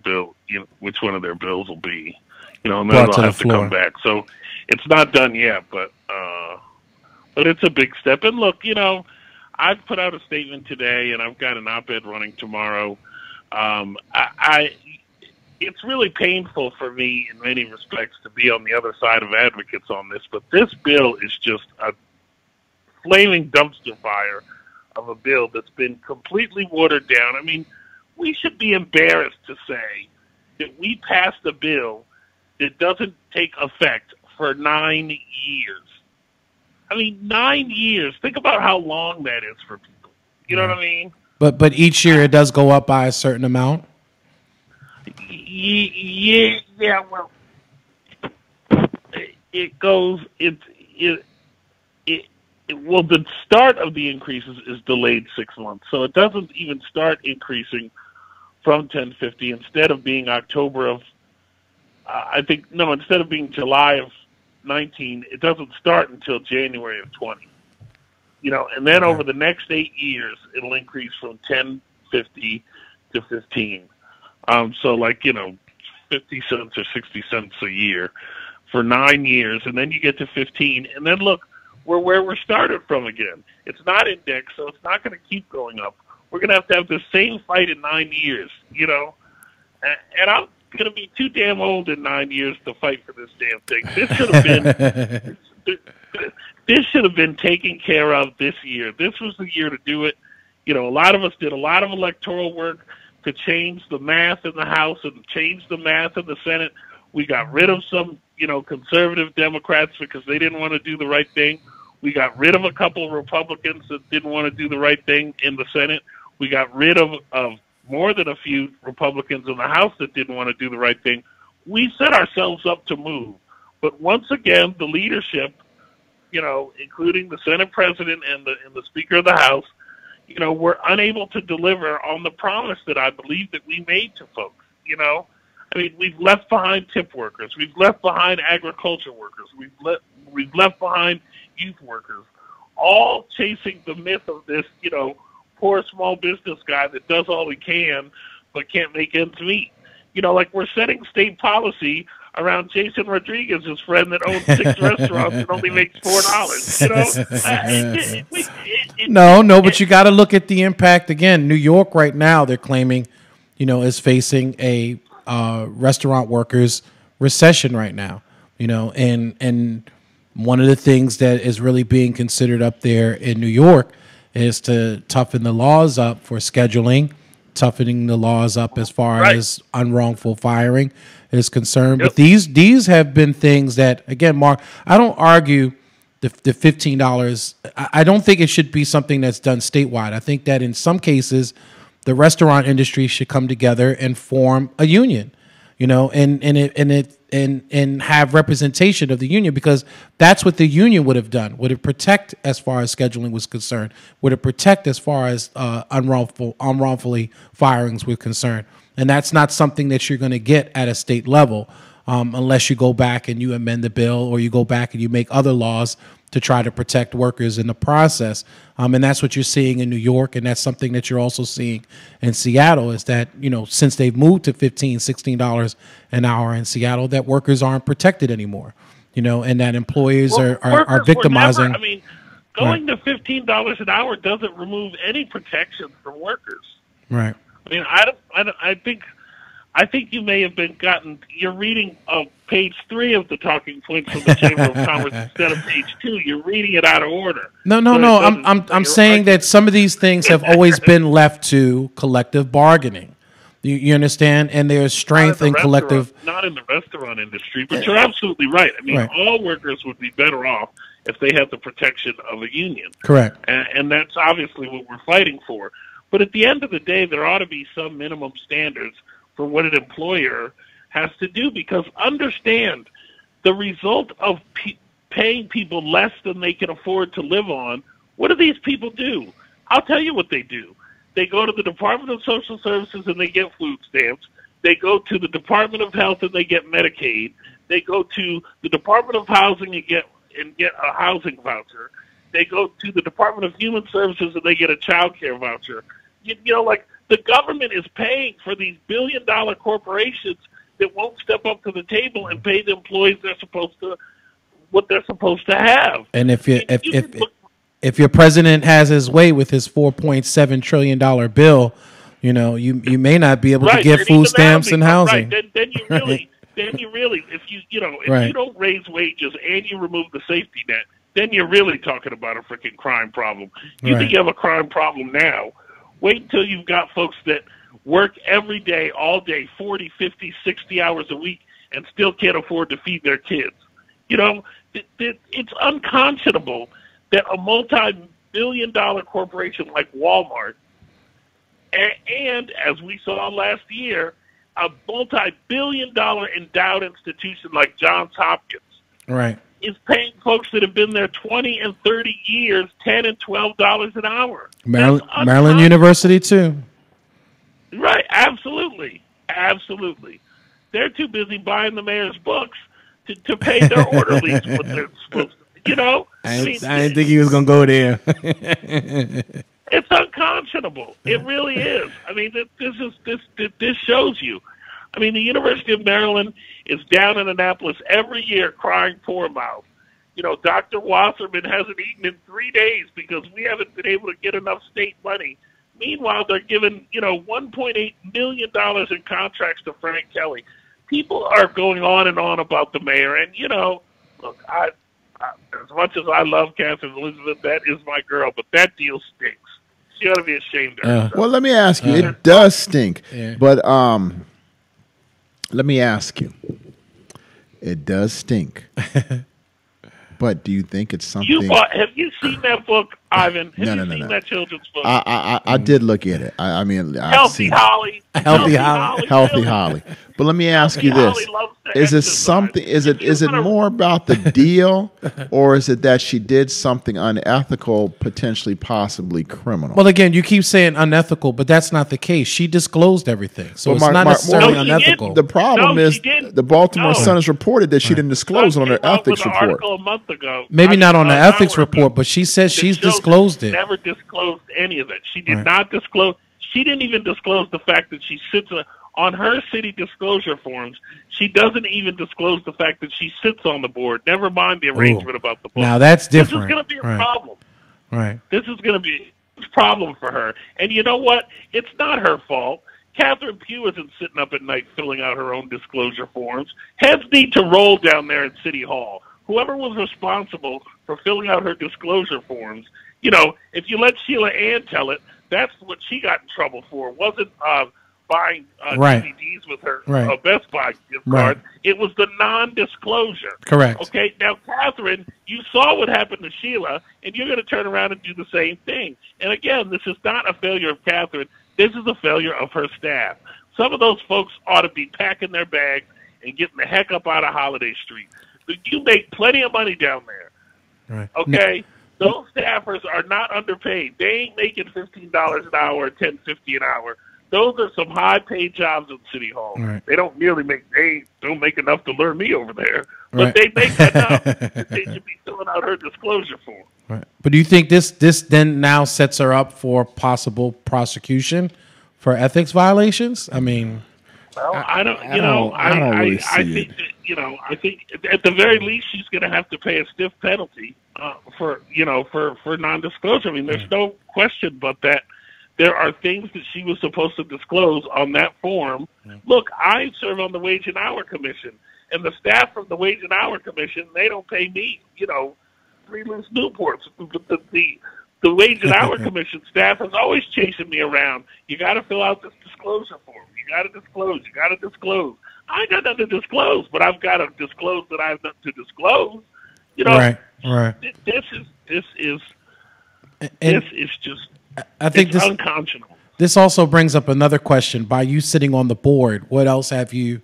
which one of their bills will be, and then they'll have to come back. So it's not done yet, but it's a big step. And look, I've put out a statement today, and I've got an op-ed running tomorrow. It's really painful for me in many respects to be on the other side of advocates on this, but this bill is just a flaming dumpster fire of a bill that's been completely watered down. I mean, we should be embarrassed to say that we passed a bill that doesn't take effect for 9 years. I mean, 9 years. Think about how long that is for people. You know what I mean? But each year it does go up by a certain amount. Yeah. Well, it goes. Well, the start of the increases is delayed 6 months, so it doesn't even start increasing from 1050. Instead of being October of, instead of being July of 19, it doesn't start until January of 20. And then over the next 8 years, it'll increase from 1050 to 15. So 50 cents or 60 cents a year for 9 years, and then you get to 15, and then look, we're where we're started from again. It's not indexed, so it's not going to keep going up. We're going to have the same fight in 9 years, and I'm going to be too damn old in 9 years to fight for this damn thing. This should have been this should have been taken care of this year. This was the year to do it. A lot of us did a lot of electoral work to change the math in the House and change the math in the Senate. We got rid of some, conservative Democrats because they didn't want to do the right thing. We got rid of a couple of Republicans that didn't want to do the right thing in the Senate. We got rid of more than a few Republicans in the House that didn't want to do the right thing. We set ourselves up to move. But once again, the leadership, including the Senate President and the Speaker of the House, we're unable to deliver on the promise that I believe that we made to folks, I mean, we've left behind tip workers. We've left behind agriculture workers. We've left behind youth workers, all chasing the myth of this, poor small business guy that does all he can but can't make ends meet. We're setting state policy around Jason Rodriguez, his friend that owns 6 restaurants and only makes $4. No, but you got to look at the impact again. New York right now, they're claiming, is facing a restaurant workers recession right now. And one of the things that is really being considered up there in New York is to toughen the laws up for scheduling, toughening the laws up as far as unwrongful firing is concerned. But these have been things that, again, Mark, I don't argue the $15. I don't think it should be something that's done statewide. I think that in some cases, the restaurant industry should come together and form a union, and have representation of the union, because that's what the union would have done. Would it protect as far as scheduling was concerned? Would it protect as far as unwrongfully firings were concerned? And that's not something that you're going to get at a state level unless you go back and you amend the bill, or you go back and you make other laws to try to protect workers in the process. And that's what you're seeing in New York, and that's something that you're also seeing in Seattle, is that, since they've moved to $15, $16 an hour in Seattle, that workers aren't protected anymore, and that employers are victimizing. Going to $15 an hour doesn't remove any protection from workers. Right. I think you may have you're reading page 3 of the talking points from the Chamber of Commerce instead of page 2. You're reading it out of order. No. I'm saying that some of these things have always been left to collective bargaining. You understand? And there's strength in collective. Not in the restaurant industry, but you're absolutely right. All workers would be better off if they had the protection of a union. Correct. And that's obviously what we're fighting for. But at the end of the day, there ought to be some minimum standards for what an employer has to do, because understand the result of paying people less than they can afford to live on. What do these people do? I'll tell you what they do. They go to the Department of Social Services and they get food stamps. They go to the Department of Health and they get Medicaid. They go to the Department of Housing and get a housing voucher. They go to the Department of Human Services and they get a child care voucher. You know, like the government is paying for these billion-dollar corporations that won't step up to the table and pay the employees what they're supposed to have. And if your president has his way with his $4.7 trillion bill, you know, you may not be able to get food stamps and housing. Right. Then you really, if you don't raise wages and you remove the safety net, then you're really talking about a freaking crime problem. You think you have a crime problem now? Wait until you've got folks that work every day, all day, 40, 50, 60 hours a week, and still can't afford to feed their kids. You know, it's unconscionable that a multi-billion-dollar corporation like Walmart, and as we saw last year, a multi-billion-dollar endowed institution like Johns Hopkins, is paying folks that have been there 20 and 30 years $10 and $12 an hour. Maryland University too. Right, absolutely. They're too busy buying the mayor's books to pay their orderlies what they're supposed to. You know, I didn't think he was gonna go there. It's unconscionable. It really is. I mean, this shows you. I mean, the University of Maryland is down in Annapolis every year crying poor mouth. You know, Dr. Wasserman hasn't eaten in 3 days because we haven't been able to get enough state money. Meanwhile, they're giving, $1.8 million in contracts to Frank Kelly. People are going on and on about the mayor. And, look, I as much as I love Catherine Elizabeth, that is my girl, but that deal stinks. She ought to be ashamed of herself. Well, let me ask you. It does stink. Yeah. But let me ask you. It does stink. But do you think it's something? Have you seen that book, Ivan? Have you seen that children's book? I did look at it. I mean, Healthy Holly. Healthy Holly. But let me ask you this: is it something? Is it more about the deal, or is it that she did something unethical, potentially, possibly criminal? Well, again, you keep saying unethical, but that's not the case. She disclosed everything, so it's not necessarily unethical. The problem is the Baltimore Sun has reported that she didn't disclose on her ethics report. A month ago, maybe not on the ethics report, but she says she's disclosed it. Never disclosed any of it. She did not disclose. She didn't even disclose the fact that she sits on her city disclosure forms. She doesn't even disclose the fact that she sits on the board. Never mind the arrangement about the book. Now that's different. This is going to be a problem. Right. This is going to be a problem for her. And you know what? It's not her fault. Catherine Pugh isn't sitting up at night filling out her own disclosure forms. Heads need to roll down there at City Hall. Whoever was responsible for filling out her disclosure forms, if you let Sheila Ann tell it, that's what she got in trouble for. It wasn't buying DVDs with her Best Buy gift card. It was the non-disclosure. Correct. Okay, now, Catherine, you saw what happened to Sheila, and you're going to turn around and do the same thing. And again, this is not a failure of Catherine. This is a failure of her staff. Some of those folks ought to be packing their bags and getting the heck up out of Holiday Street. You make plenty of money down there. Right. Okay? Those staffers are not underpaid. They ain't making $15 an hour or $10.50 an hour. Those are some high-paid jobs at City Hall. Right. They don't make enough to lure me over there, but they make enough that they should be filling out her disclosure form. Right. But do you think this then now sets her up for possible prosecution for ethics violations? I mean, well, I don't think that, I think at the very least she's going to have to pay a stiff penalty for non-disclosure. I mean, there's no question but that. There are things that she was supposed to disclose on that form. Look, I serve on the Wage and Hour Commission, and the staff from the Wage and Hour Commission, they don't pay me, 3 loose Newports. The Wage and Hour Commission staff is always chasing me around. You got to fill out this disclosure form. You got to disclose. You got to disclose. I ain't got nothing to disclose, but I've got to disclose that I have nothing to disclose. Right. This is just. I think it's unconscionable. This also brings up another question. By you sitting on the board, what else have you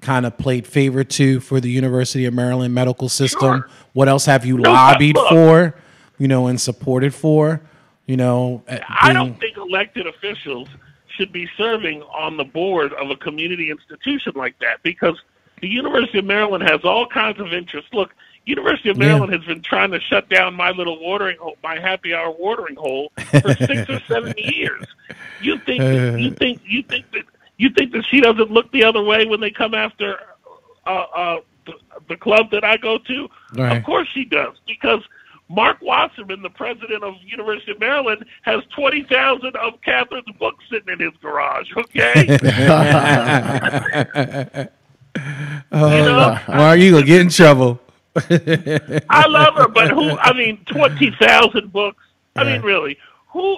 kind of played favor to for the University of Maryland medical system? Sure. What else have you lobbied for, and supported for? I don't think elected officials should be serving on the board of a community institution like that because the University of Maryland has all kinds of interests. Look, University of Maryland has been trying to shut down my little watering hole, my happy hour watering hole, for 6 or 7 years. You think that she doesn't look the other way when they come after the club that I go to? Right. Of course she does, because Mark Wasserman, the president of University of Maryland, has 20,000 of Catherine's books sitting in his garage. Okay. Are you gonna get in trouble? I love her, but 20,000 books. I mean, really, who?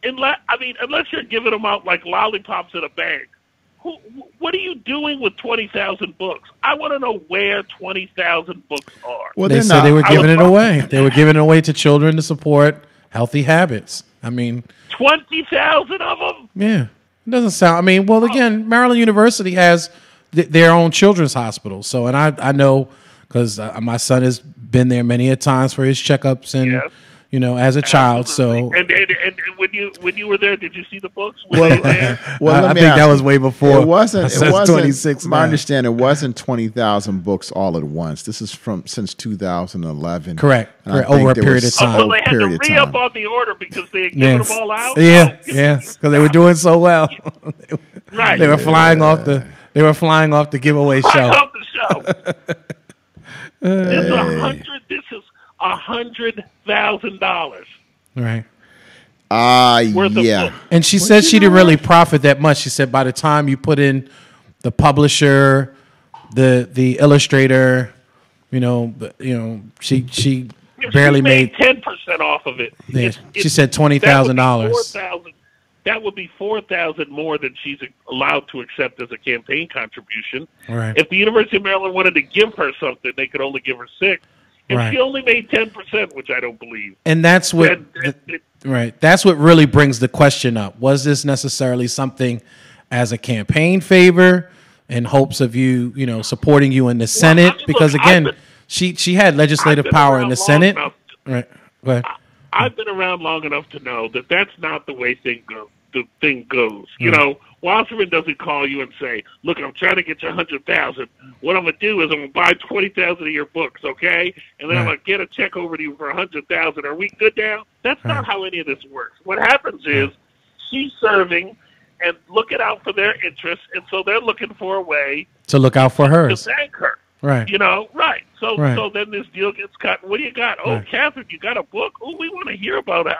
Unless you're giving them out like lollipops in a bag. What are you doing with 20,000 books? I want to know where 20,000 books are. Well, they said they were giving it away. They were giving it away to children to support healthy habits. I mean, 20,000 of them. Yeah, it doesn't sound. I mean, well, again, Maryland University has their own children's hospital. So, and I know. Because my son has been there many a times for his checkups and, as a child. So, and when you were there, did you see the books? I think that was way before. It wasn't 26. My understanding, it wasn't 20,000 books all at once. This is since 2011. Correct. Over a period of time. So they had to re-up on the order because they had given them all out. Yeah, yes, because they were doing so well. Right. They were flying off the. They were flying off the giveaway show. Off the show. This is $100,000. Right. Yeah. And she said she didn't really profit that much. She said by the time you put in the publisher, the illustrator, she barely made 10% off of it. Yeah, she said $20,000. That would be $4,000 more than she's allowed to accept as a campaign contribution. Right. If the University of Maryland wanted to give her something, they could only give her 6. And she only made 10%, which I don't believe. And that's what that's what really brings the question up. Was this necessarily something as a campaign favor in hopes of you, supporting you in the Senate? Because again, she had legislative power in the Senate. Right. Go ahead. I've been around long enough to know that that's not the way the thing goes. Wasserman doesn't call you and say, "Look, I'm trying to get you 100,000. What I'm gonna do is I'm gonna buy 20,000 of your books, okay? And then I'm gonna get a check over to you for 100,000. Are we good now?" That's not how any of this works. What happens is she's serving and looking out for their interests, and so they're looking for a way to look out for hers. To thank her. Right. Right. So then this deal gets cut. What do you got? Oh, Catherine, you got a book? Oh, we want to hear about it.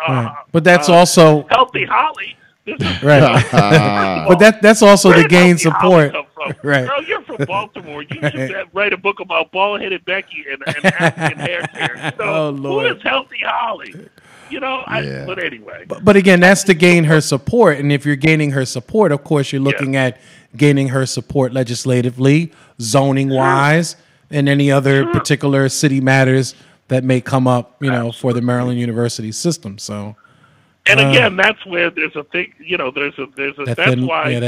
But that's also Healthy Holly. This is, but that's also to gain support. Right. Girl, you're from Baltimore. You should write a book about bald-headed Becky and African hair care. Who is Healthy Holly? But anyway. But again, that's to gain her support. And if you're gaining her support, of course, you're looking at gaining her support legislatively, zoning-wise, and any other particular city matters that may come up, for the Maryland University system. So, and again, that's where there's a thing. There's a that thin line.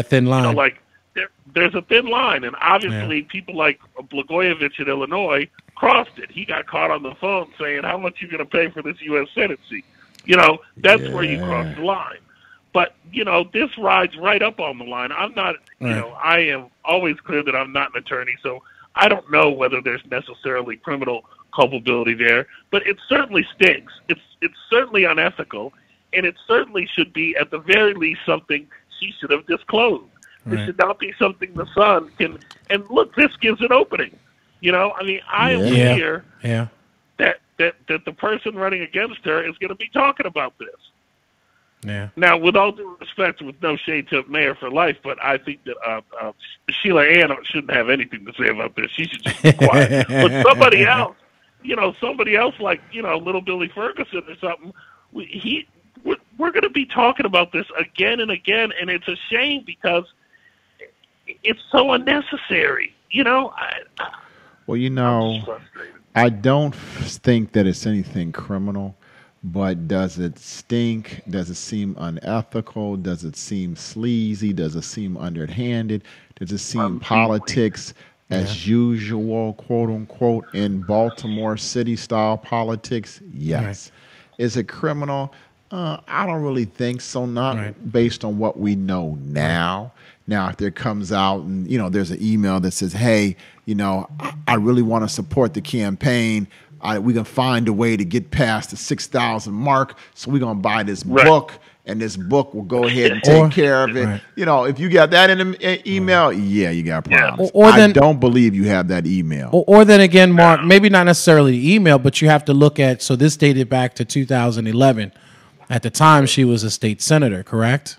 There's a thin line, and obviously people like Blagojevich in Illinois crossed it. He got caught on the phone saying, "How much you going to pay for this U.S. Senate seat?" That's where you cross the line. But, this rides right up on the line. I'm not, I am always clear that I'm not an attorney, so I don't know whether there's necessarily criminal culpability there. But it certainly stinks. It's certainly unethical, and it certainly should be, at the very least, something she should have disclosed. Right. It should not be something the Sun can. And look, this gives an opening. I am clear that the person running against her is going to be talking about this. Yeah. Now, with all due respect, with no shade to Mayor for Life, but I think that Sheila Ann shouldn't have anything to say about this. She should just be quiet. But somebody else like, little Billy Ferguson or something, we're going to be talking about this again and again, and it's a shame because it's so unnecessary. I don't think that it's anything criminal. But does it stink? Does it seem unethical? Does it seem sleazy? Does it seem underhanded? Does it seem politics as usual, quote unquote, in Baltimore City style politics? Yes. Right. Is it criminal? I don't really think so. Not based on what we know now. Now, if there comes out and, there's an email that says, hey, I really want to support the campaign. We can find a way to get past the 6,000 mark. So we're going to buy this book, and this book will go ahead and take care of it. Right. If you got that in an email, you got problems. I don't believe you have that email. Or then again, Mark, maybe not necessarily the email, but you have to look at, so this dated back to 2011. At the time, she was a state senator, correct?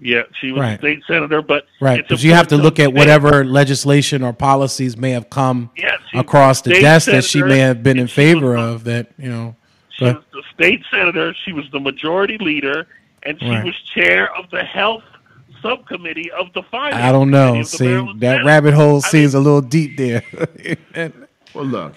Yeah, she was a state senator, but because you have to look at whatever legislation or policies may have come across the desk that she may have been in favor of. She was the state senator. She was the majority leader, and she was chair of the health subcommittee of the finance. I don't know. See, that rabbit hole seems a little deep there. Well, look,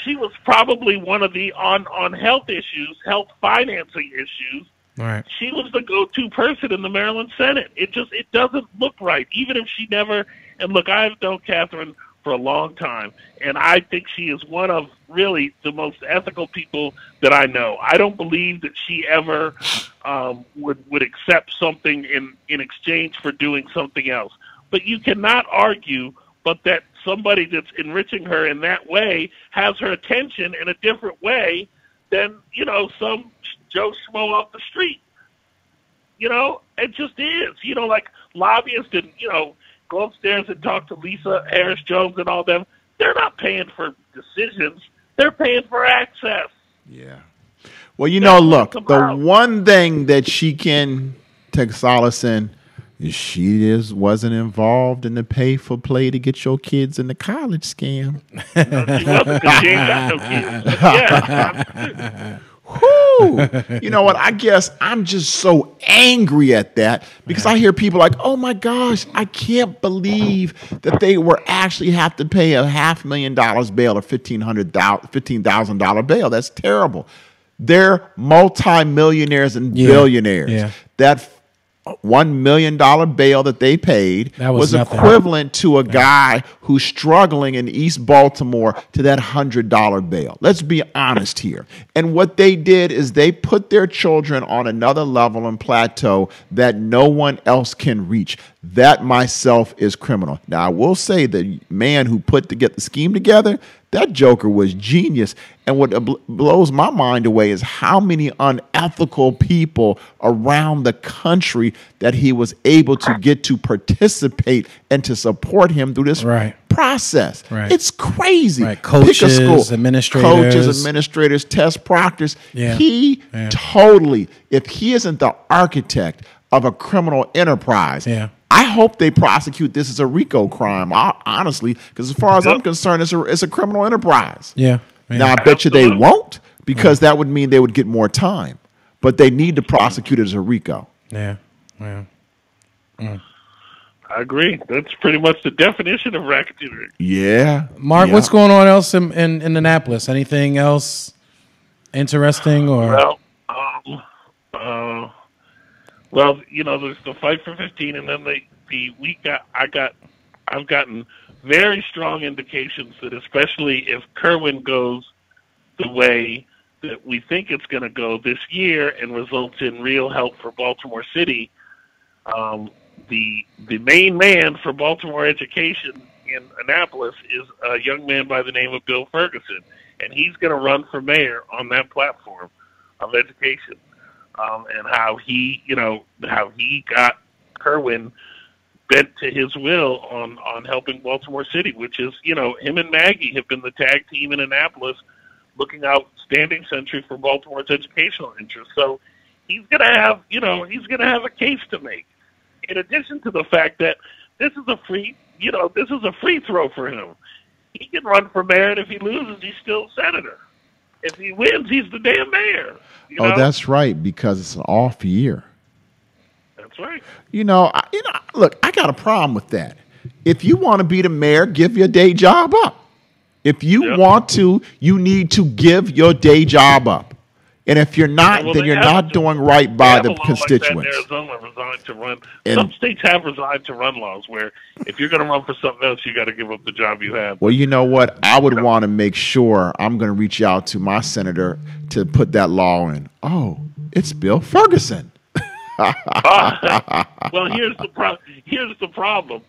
she was probably one of the on health issues, health financing issues. Right. She was the go-to person in the Maryland Senate. It doesn't look right, even if she never. And look, I've known Catherine for a long time, and I think she is one of really the most ethical people that I know. I don't believe that she ever would accept something in exchange for doing something else. But you cannot argue, but that somebody that's enriching her in that way has her attention in a different way than some Joe Schmo off the street. It just is. Like lobbyists and, go upstairs and talk to Lisa Harris Jones and all them. They're not paying for decisions. They're paying for access. Yeah. Well, look, the one thing that she can take solace in is she wasn't involved in the pay for play to get your kids in the college scam. No, she wasn't, 'cause she ain't got no kids. Yeah. Whew. You know what? I guess I'm just so angry at that because I hear people like, oh my gosh, I can't believe that they were actually have to pay a $500,000 bail or $15,000 bail. That's terrible. They're multimillionaires and billionaires. Yeah. That $1 million bail that they paid was equivalent to a guy who's struggling in East Baltimore to that $100 bail. Let's be honest here. And what they did is they put their children on another level and plateau that no one else can reach. That myself is criminal. Now, I will say the man who put the scheme together, that joker was genius. And what blows my mind away is how many unethical people around the country that he was able to get to participate and to support him through this process. Right. It's crazy. Right. Coaches, administrators, test proctors. Yeah. He totally, if he isn't the architect of a criminal enterprise, I hope they prosecute this as a RICO crime, honestly, because as far as I'm concerned, it's a criminal enterprise. Yeah. Now, I bet you they won't, because that would mean they would get more time. But they need to prosecute it as a RICO. Yeah. I agree. That's pretty much the definition of racketeering. Yeah. Mark, what's going on else in Annapolis? Anything else interesting? Or Well, there's the Fight for 15, and then I've gotten very strong indications that, especially if Kerwin goes the way that we think it's going to go this year and results in real help for Baltimore City, the main man for Baltimore education in Annapolis is a young man by the name of Bill Ferguson, and he's going to run for mayor on that platform of education. And how he got Kerwin bent to his will on helping Baltimore City, which is, him and Maggie have been the tag team in Annapolis looking out standing century for Baltimore's educational interests. So he's going to have a case to make. In addition to the fact that this is a free throw for him. He can run for mayor, and if he loses, he's still senator. If he wins, he's the damn mayor. Oh, that's right, because it's an off year. That's right. Look, I got a problem with that. If you want to be the mayor, give your day job up. If you want to, you need to give your day job up. And if you're not, then you're not doing right by the constituents. Like Arizona resigned to run. Some states have resigned to run laws where if you're going to run for something else, you got to give up the job you have. Well, you know what? I would want to make sure I'm going to reach out to my senator to put that law in. Oh, it's Bill Ferguson. Well, here's the problem.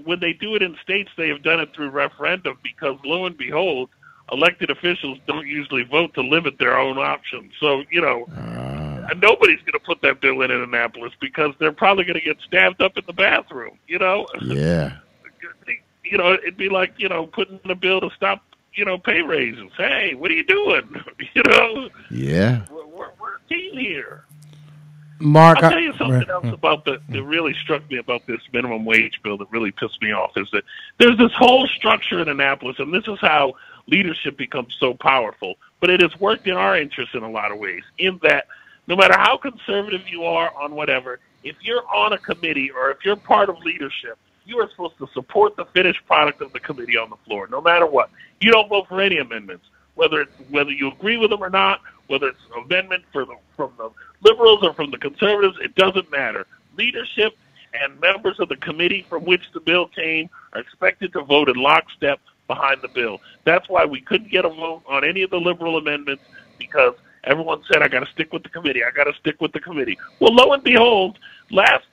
When they do it in states, they have done it through referendum because, lo and behold, elected officials don't usually vote to limit their own options. So, nobody's going to put that bill in Annapolis because they're probably going to get stabbed up in the bathroom, Yeah. It'd be like, putting in a bill to stop, pay raises. Hey, what are you doing? Yeah. We're a team here. Mark, I'll tell you something else about that really struck me about this minimum wage bill that really pissed me off is that there's this whole structure in Annapolis, and this is how leadership becomes so powerful. But it has worked in our interest in a lot of ways, in that no matter how conservative you are on whatever, if you're on a committee or if you're part of leadership, you are supposed to support the finished product of the committee on the floor, no matter what. You don't vote for any amendments, whether you agree with them or not, whether it's an amendment from the liberals or from the conservatives, it doesn't matter. Leadership and members of the committee from which the bill came are expected to vote in lockstep behind the bill. That's why we couldn't get a vote on any of the liberal amendments, because everyone said, I got to stick with the committee. I got to stick with the committee. Well, lo and behold, last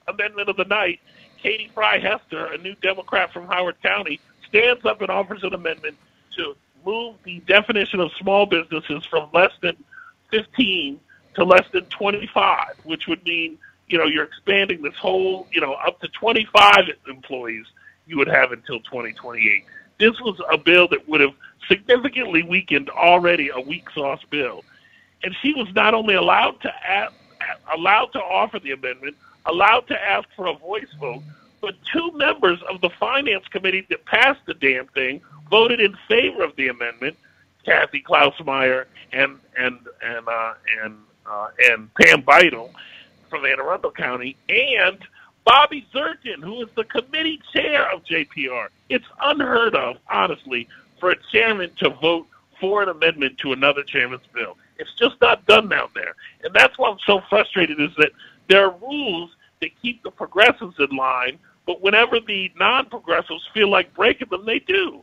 amendment of the night, Katie Fry Hester, a new Democrat from Howard County, stands up and offers an amendment to move the definition of small businesses from less than 15 to less than 25, which would mean, you're expanding this whole, up to 25 employees you would have until 2028. This was a bill that would have significantly weakened already a weak sauce bill. And she was not only allowed to offer the amendment, allowed to ask for a voice vote, but two members of the Finance Committee that passed the damn thing voted in favor of the amendment, Kathy Klausmeyer and Pam Beidel from Anne Arundel County, and Bobby Zirkin, who is the committee chair of JPR. It's unheard of, honestly, for a chairman to vote for an amendment to another chairman's bill. It's just not done down there. And that's why I'm so frustrated, is that there are rules that keep the progressives in line, but whenever the non-progressives feel like breaking them, they do.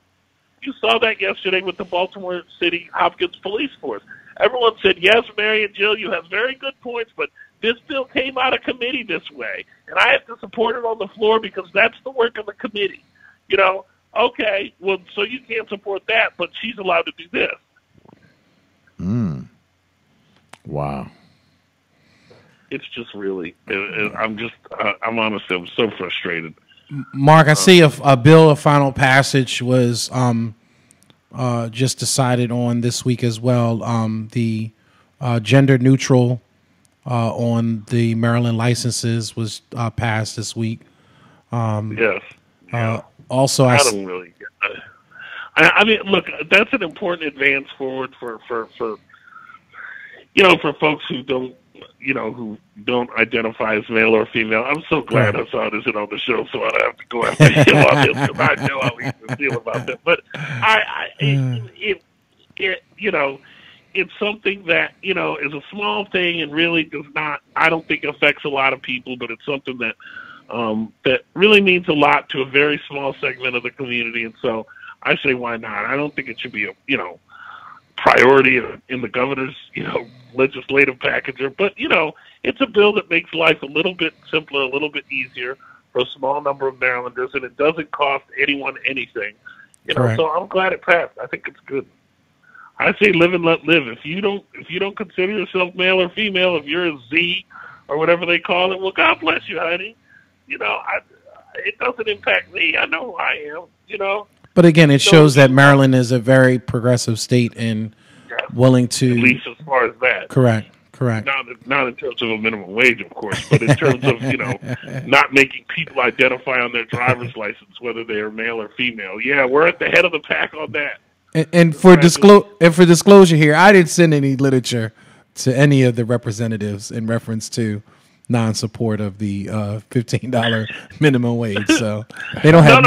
You saw that yesterday with the Baltimore City Hopkins Police Force. Everyone said, yes, Mary and Jill, you have very good points, but this bill came out of committee this way, and I have to support it on the floor because that's the work of the committee. Okay, well, so you can't support that, but she's allowed to do this. Wow. It's just really, I'm honestly, I'm so frustrated. Mark, I see a bill of final passage was just decided on this week as well. The gender neutral on the Maryland licenses was passed this week. Yes. Also, I don't really get that. I mean, look, that's an important advance forward for folks who don't identify as male or female. I'm so glad Hassan isn't on the show, so I don't have to go after him on this, because I know how he feel about that. But it's something that is a small thing and really does not, I don't think, affects a lot of people, but it's something that that really means a lot to a very small segment of the community. And so I say, why not? I don't think it should be a priority in the governor's legislative packager, but it's a bill that makes life a little bit simpler, a little bit easier for a small number of Marylanders, and it doesn't cost anyone anything. So I'm glad it passed. I think it's good. I say live and let live. If you don't consider yourself male or female, if you're a Z or whatever they call it, well, God bless you, honey. It doesn't impact me. I know who I am. But again, it shows that Maryland is a very progressive state and willing to, at least as far as that. Correct. Not in terms of a minimum wage, of course, but in terms of not making people identify on their driver's license whether they are male or female. Yeah, we're at the head of the pack on that. And for disclosure here, I didn't send any literature to any of the representatives in reference to non-support of the $15 minimum wage, so they don't have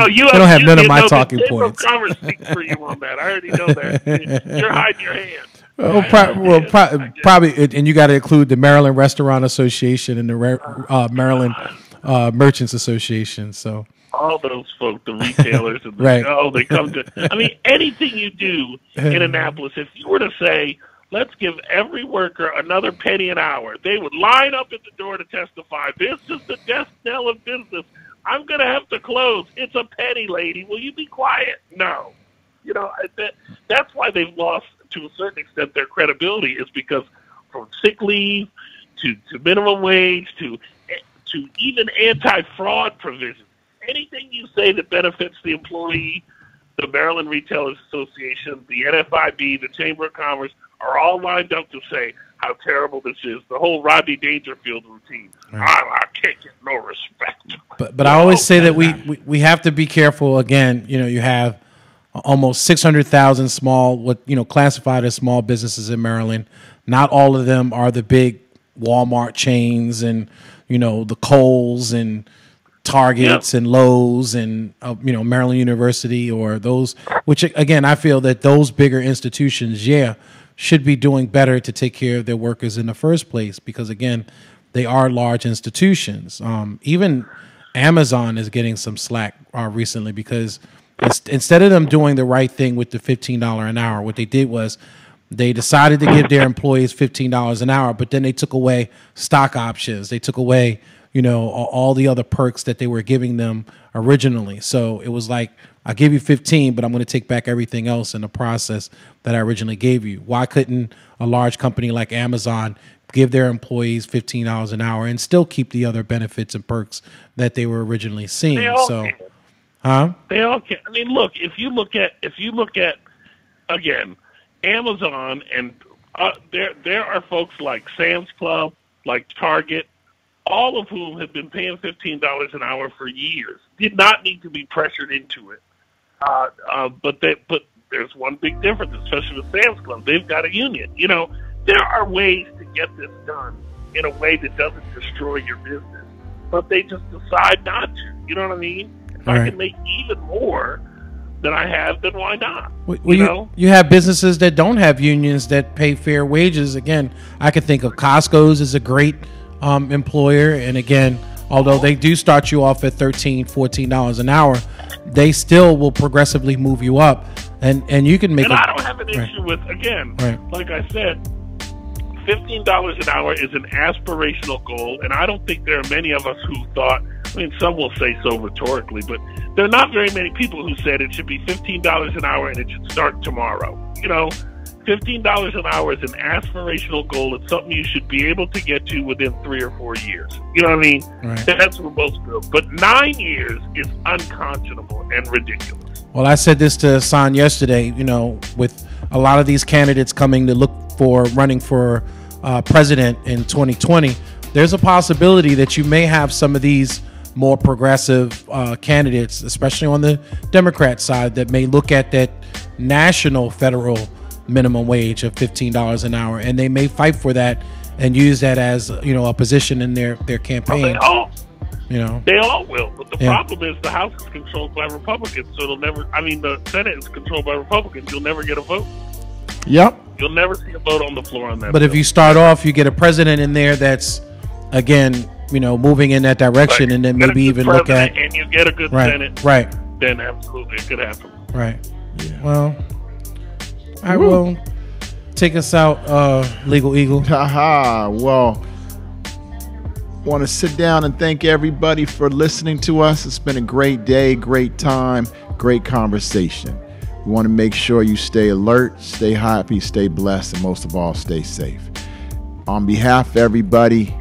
none of my talking points. Congress speaks for you on that. I already know that. You're hiding your hand. Probably, and you got to include the Maryland Restaurant Association and the Maryland Merchants Association. So all those folks, the retailers, and they come to. I mean, anything you do in Annapolis, if you were to say let's give every worker another penny an hour. They would line up at the door to testify. This is the death knell of business. I'm going to have to close. It's a penny, lady. Will you be quiet? No. You know, that's why they've lost, to a certain extent, their credibility, is because from sick leave to minimum wage to even anti-fraud provisions, anything you say that benefits the employee, the Maryland Retailers Association, the NFIB, the Chamber of Commerce, are all lined up to say how terrible this is. The whole Rodney Dangerfield routine. Right. I can't get no respect. But I always say that we have to be careful. Again, you know, you have almost 600,000 small, classified as small businesses in Maryland. Not all of them are the big Walmart chains and, you know, the Kohl's and Targets and Lowe's and, Maryland University, or those, which, again, I feel that those bigger institutions, should be doing better to take care of their workers in the first place, because, again, they are large institutions. Even Amazon is getting some slack recently, because instead of them doing the right thing with the $15 an hour, what they did was they decided to give their employees $15 an hour, but then they took away stock options. They took away, all the other perks that they were giving them originally. So it was like, I'll give you 15, but I'm going to take back everything else in the process that I originally gave you. Why couldn't a large company like Amazon give their employees $15 an hour and still keep the other benefits and perks that they were originally seeing? They all can. They all can. I mean, look, if you look at again, Amazon, and there are folks like Sam's Club, like Target, all of whom have been paying $15 an hour for years, did not need to be pressured into it. But there's one big difference, especially with Sam's Club. They've got a union. There are ways to get this done in a way that doesn't destroy your business, but they just decide not to. You know what I mean? If I can make even more than I have, then why not? Well, you have businesses that don't have unions that pay fair wages. Again, I could think of Costco's as a great employer. And again, although they do start you off at $13, $14 an hour, they still will progressively move you up. And you can make I don't have an issue with, again, like I said, $15 an hour is an aspirational goal, and I don't think there are many of us who thought, some will say so rhetorically, but there are not very many people who said it should be $15 an hour and it should start tomorrow. $15 an hour is an aspirational goal. It's something you should be able to get to within 3 or 4 years. You know what I mean? Right. That's what most do. But 9 years is unconscionable and ridiculous. Well, I said this to Hassan yesterday, with a lot of these candidates coming to look for running for president in 2020, there's a possibility that you may have some of these more progressive candidates, especially on the Democrat side, that may look at that national federal minimum wage of $15 an hour, and they may fight for that and use that as a position in their campaign. They all will, but the problem is the House is controlled by Republicans, so it'll never. The Senate is controlled by Republicans. You'll never get a vote. Yep. You'll never see a vote on the floor on that. But if you start off, you get a president in there that's, again, moving in that direction, and then maybe even look at, and you get a good Senate, then absolutely it could happen. Right. Yeah. Well, I will take us out, Legal Eagle. Well, want to sit down and thank everybody for listening to us. It's been a great day, great time, great conversation. We want to make sure you stay alert, stay happy, stay blessed, and most of all, stay safe. On behalf of everybody,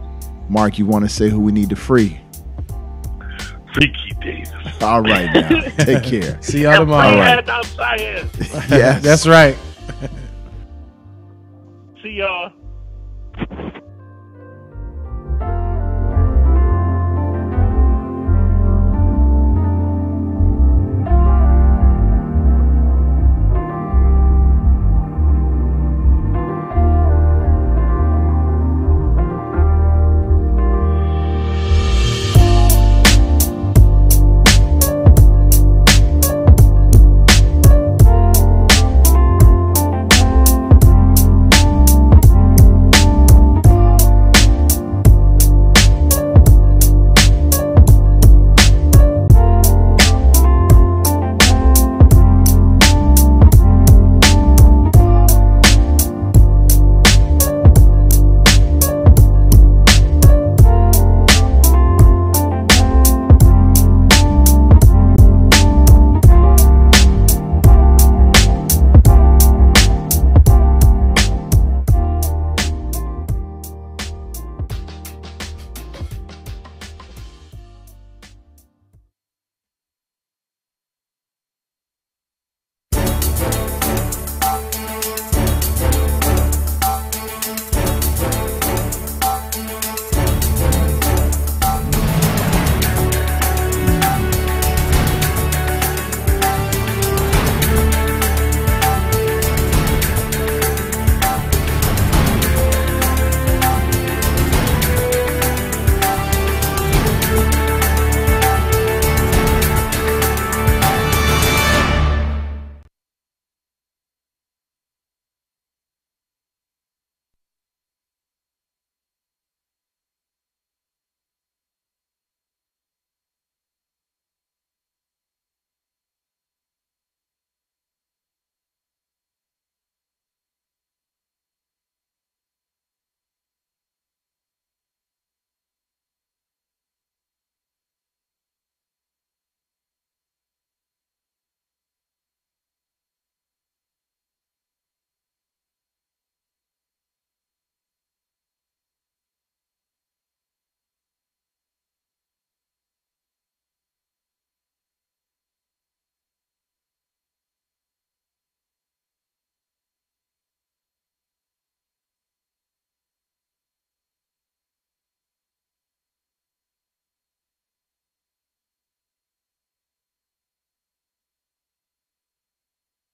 Mark, you want to say who we need to free? Free Keith Davis. All right, now. Take care. See y'all tomorrow. Yes. That's right. See y'all.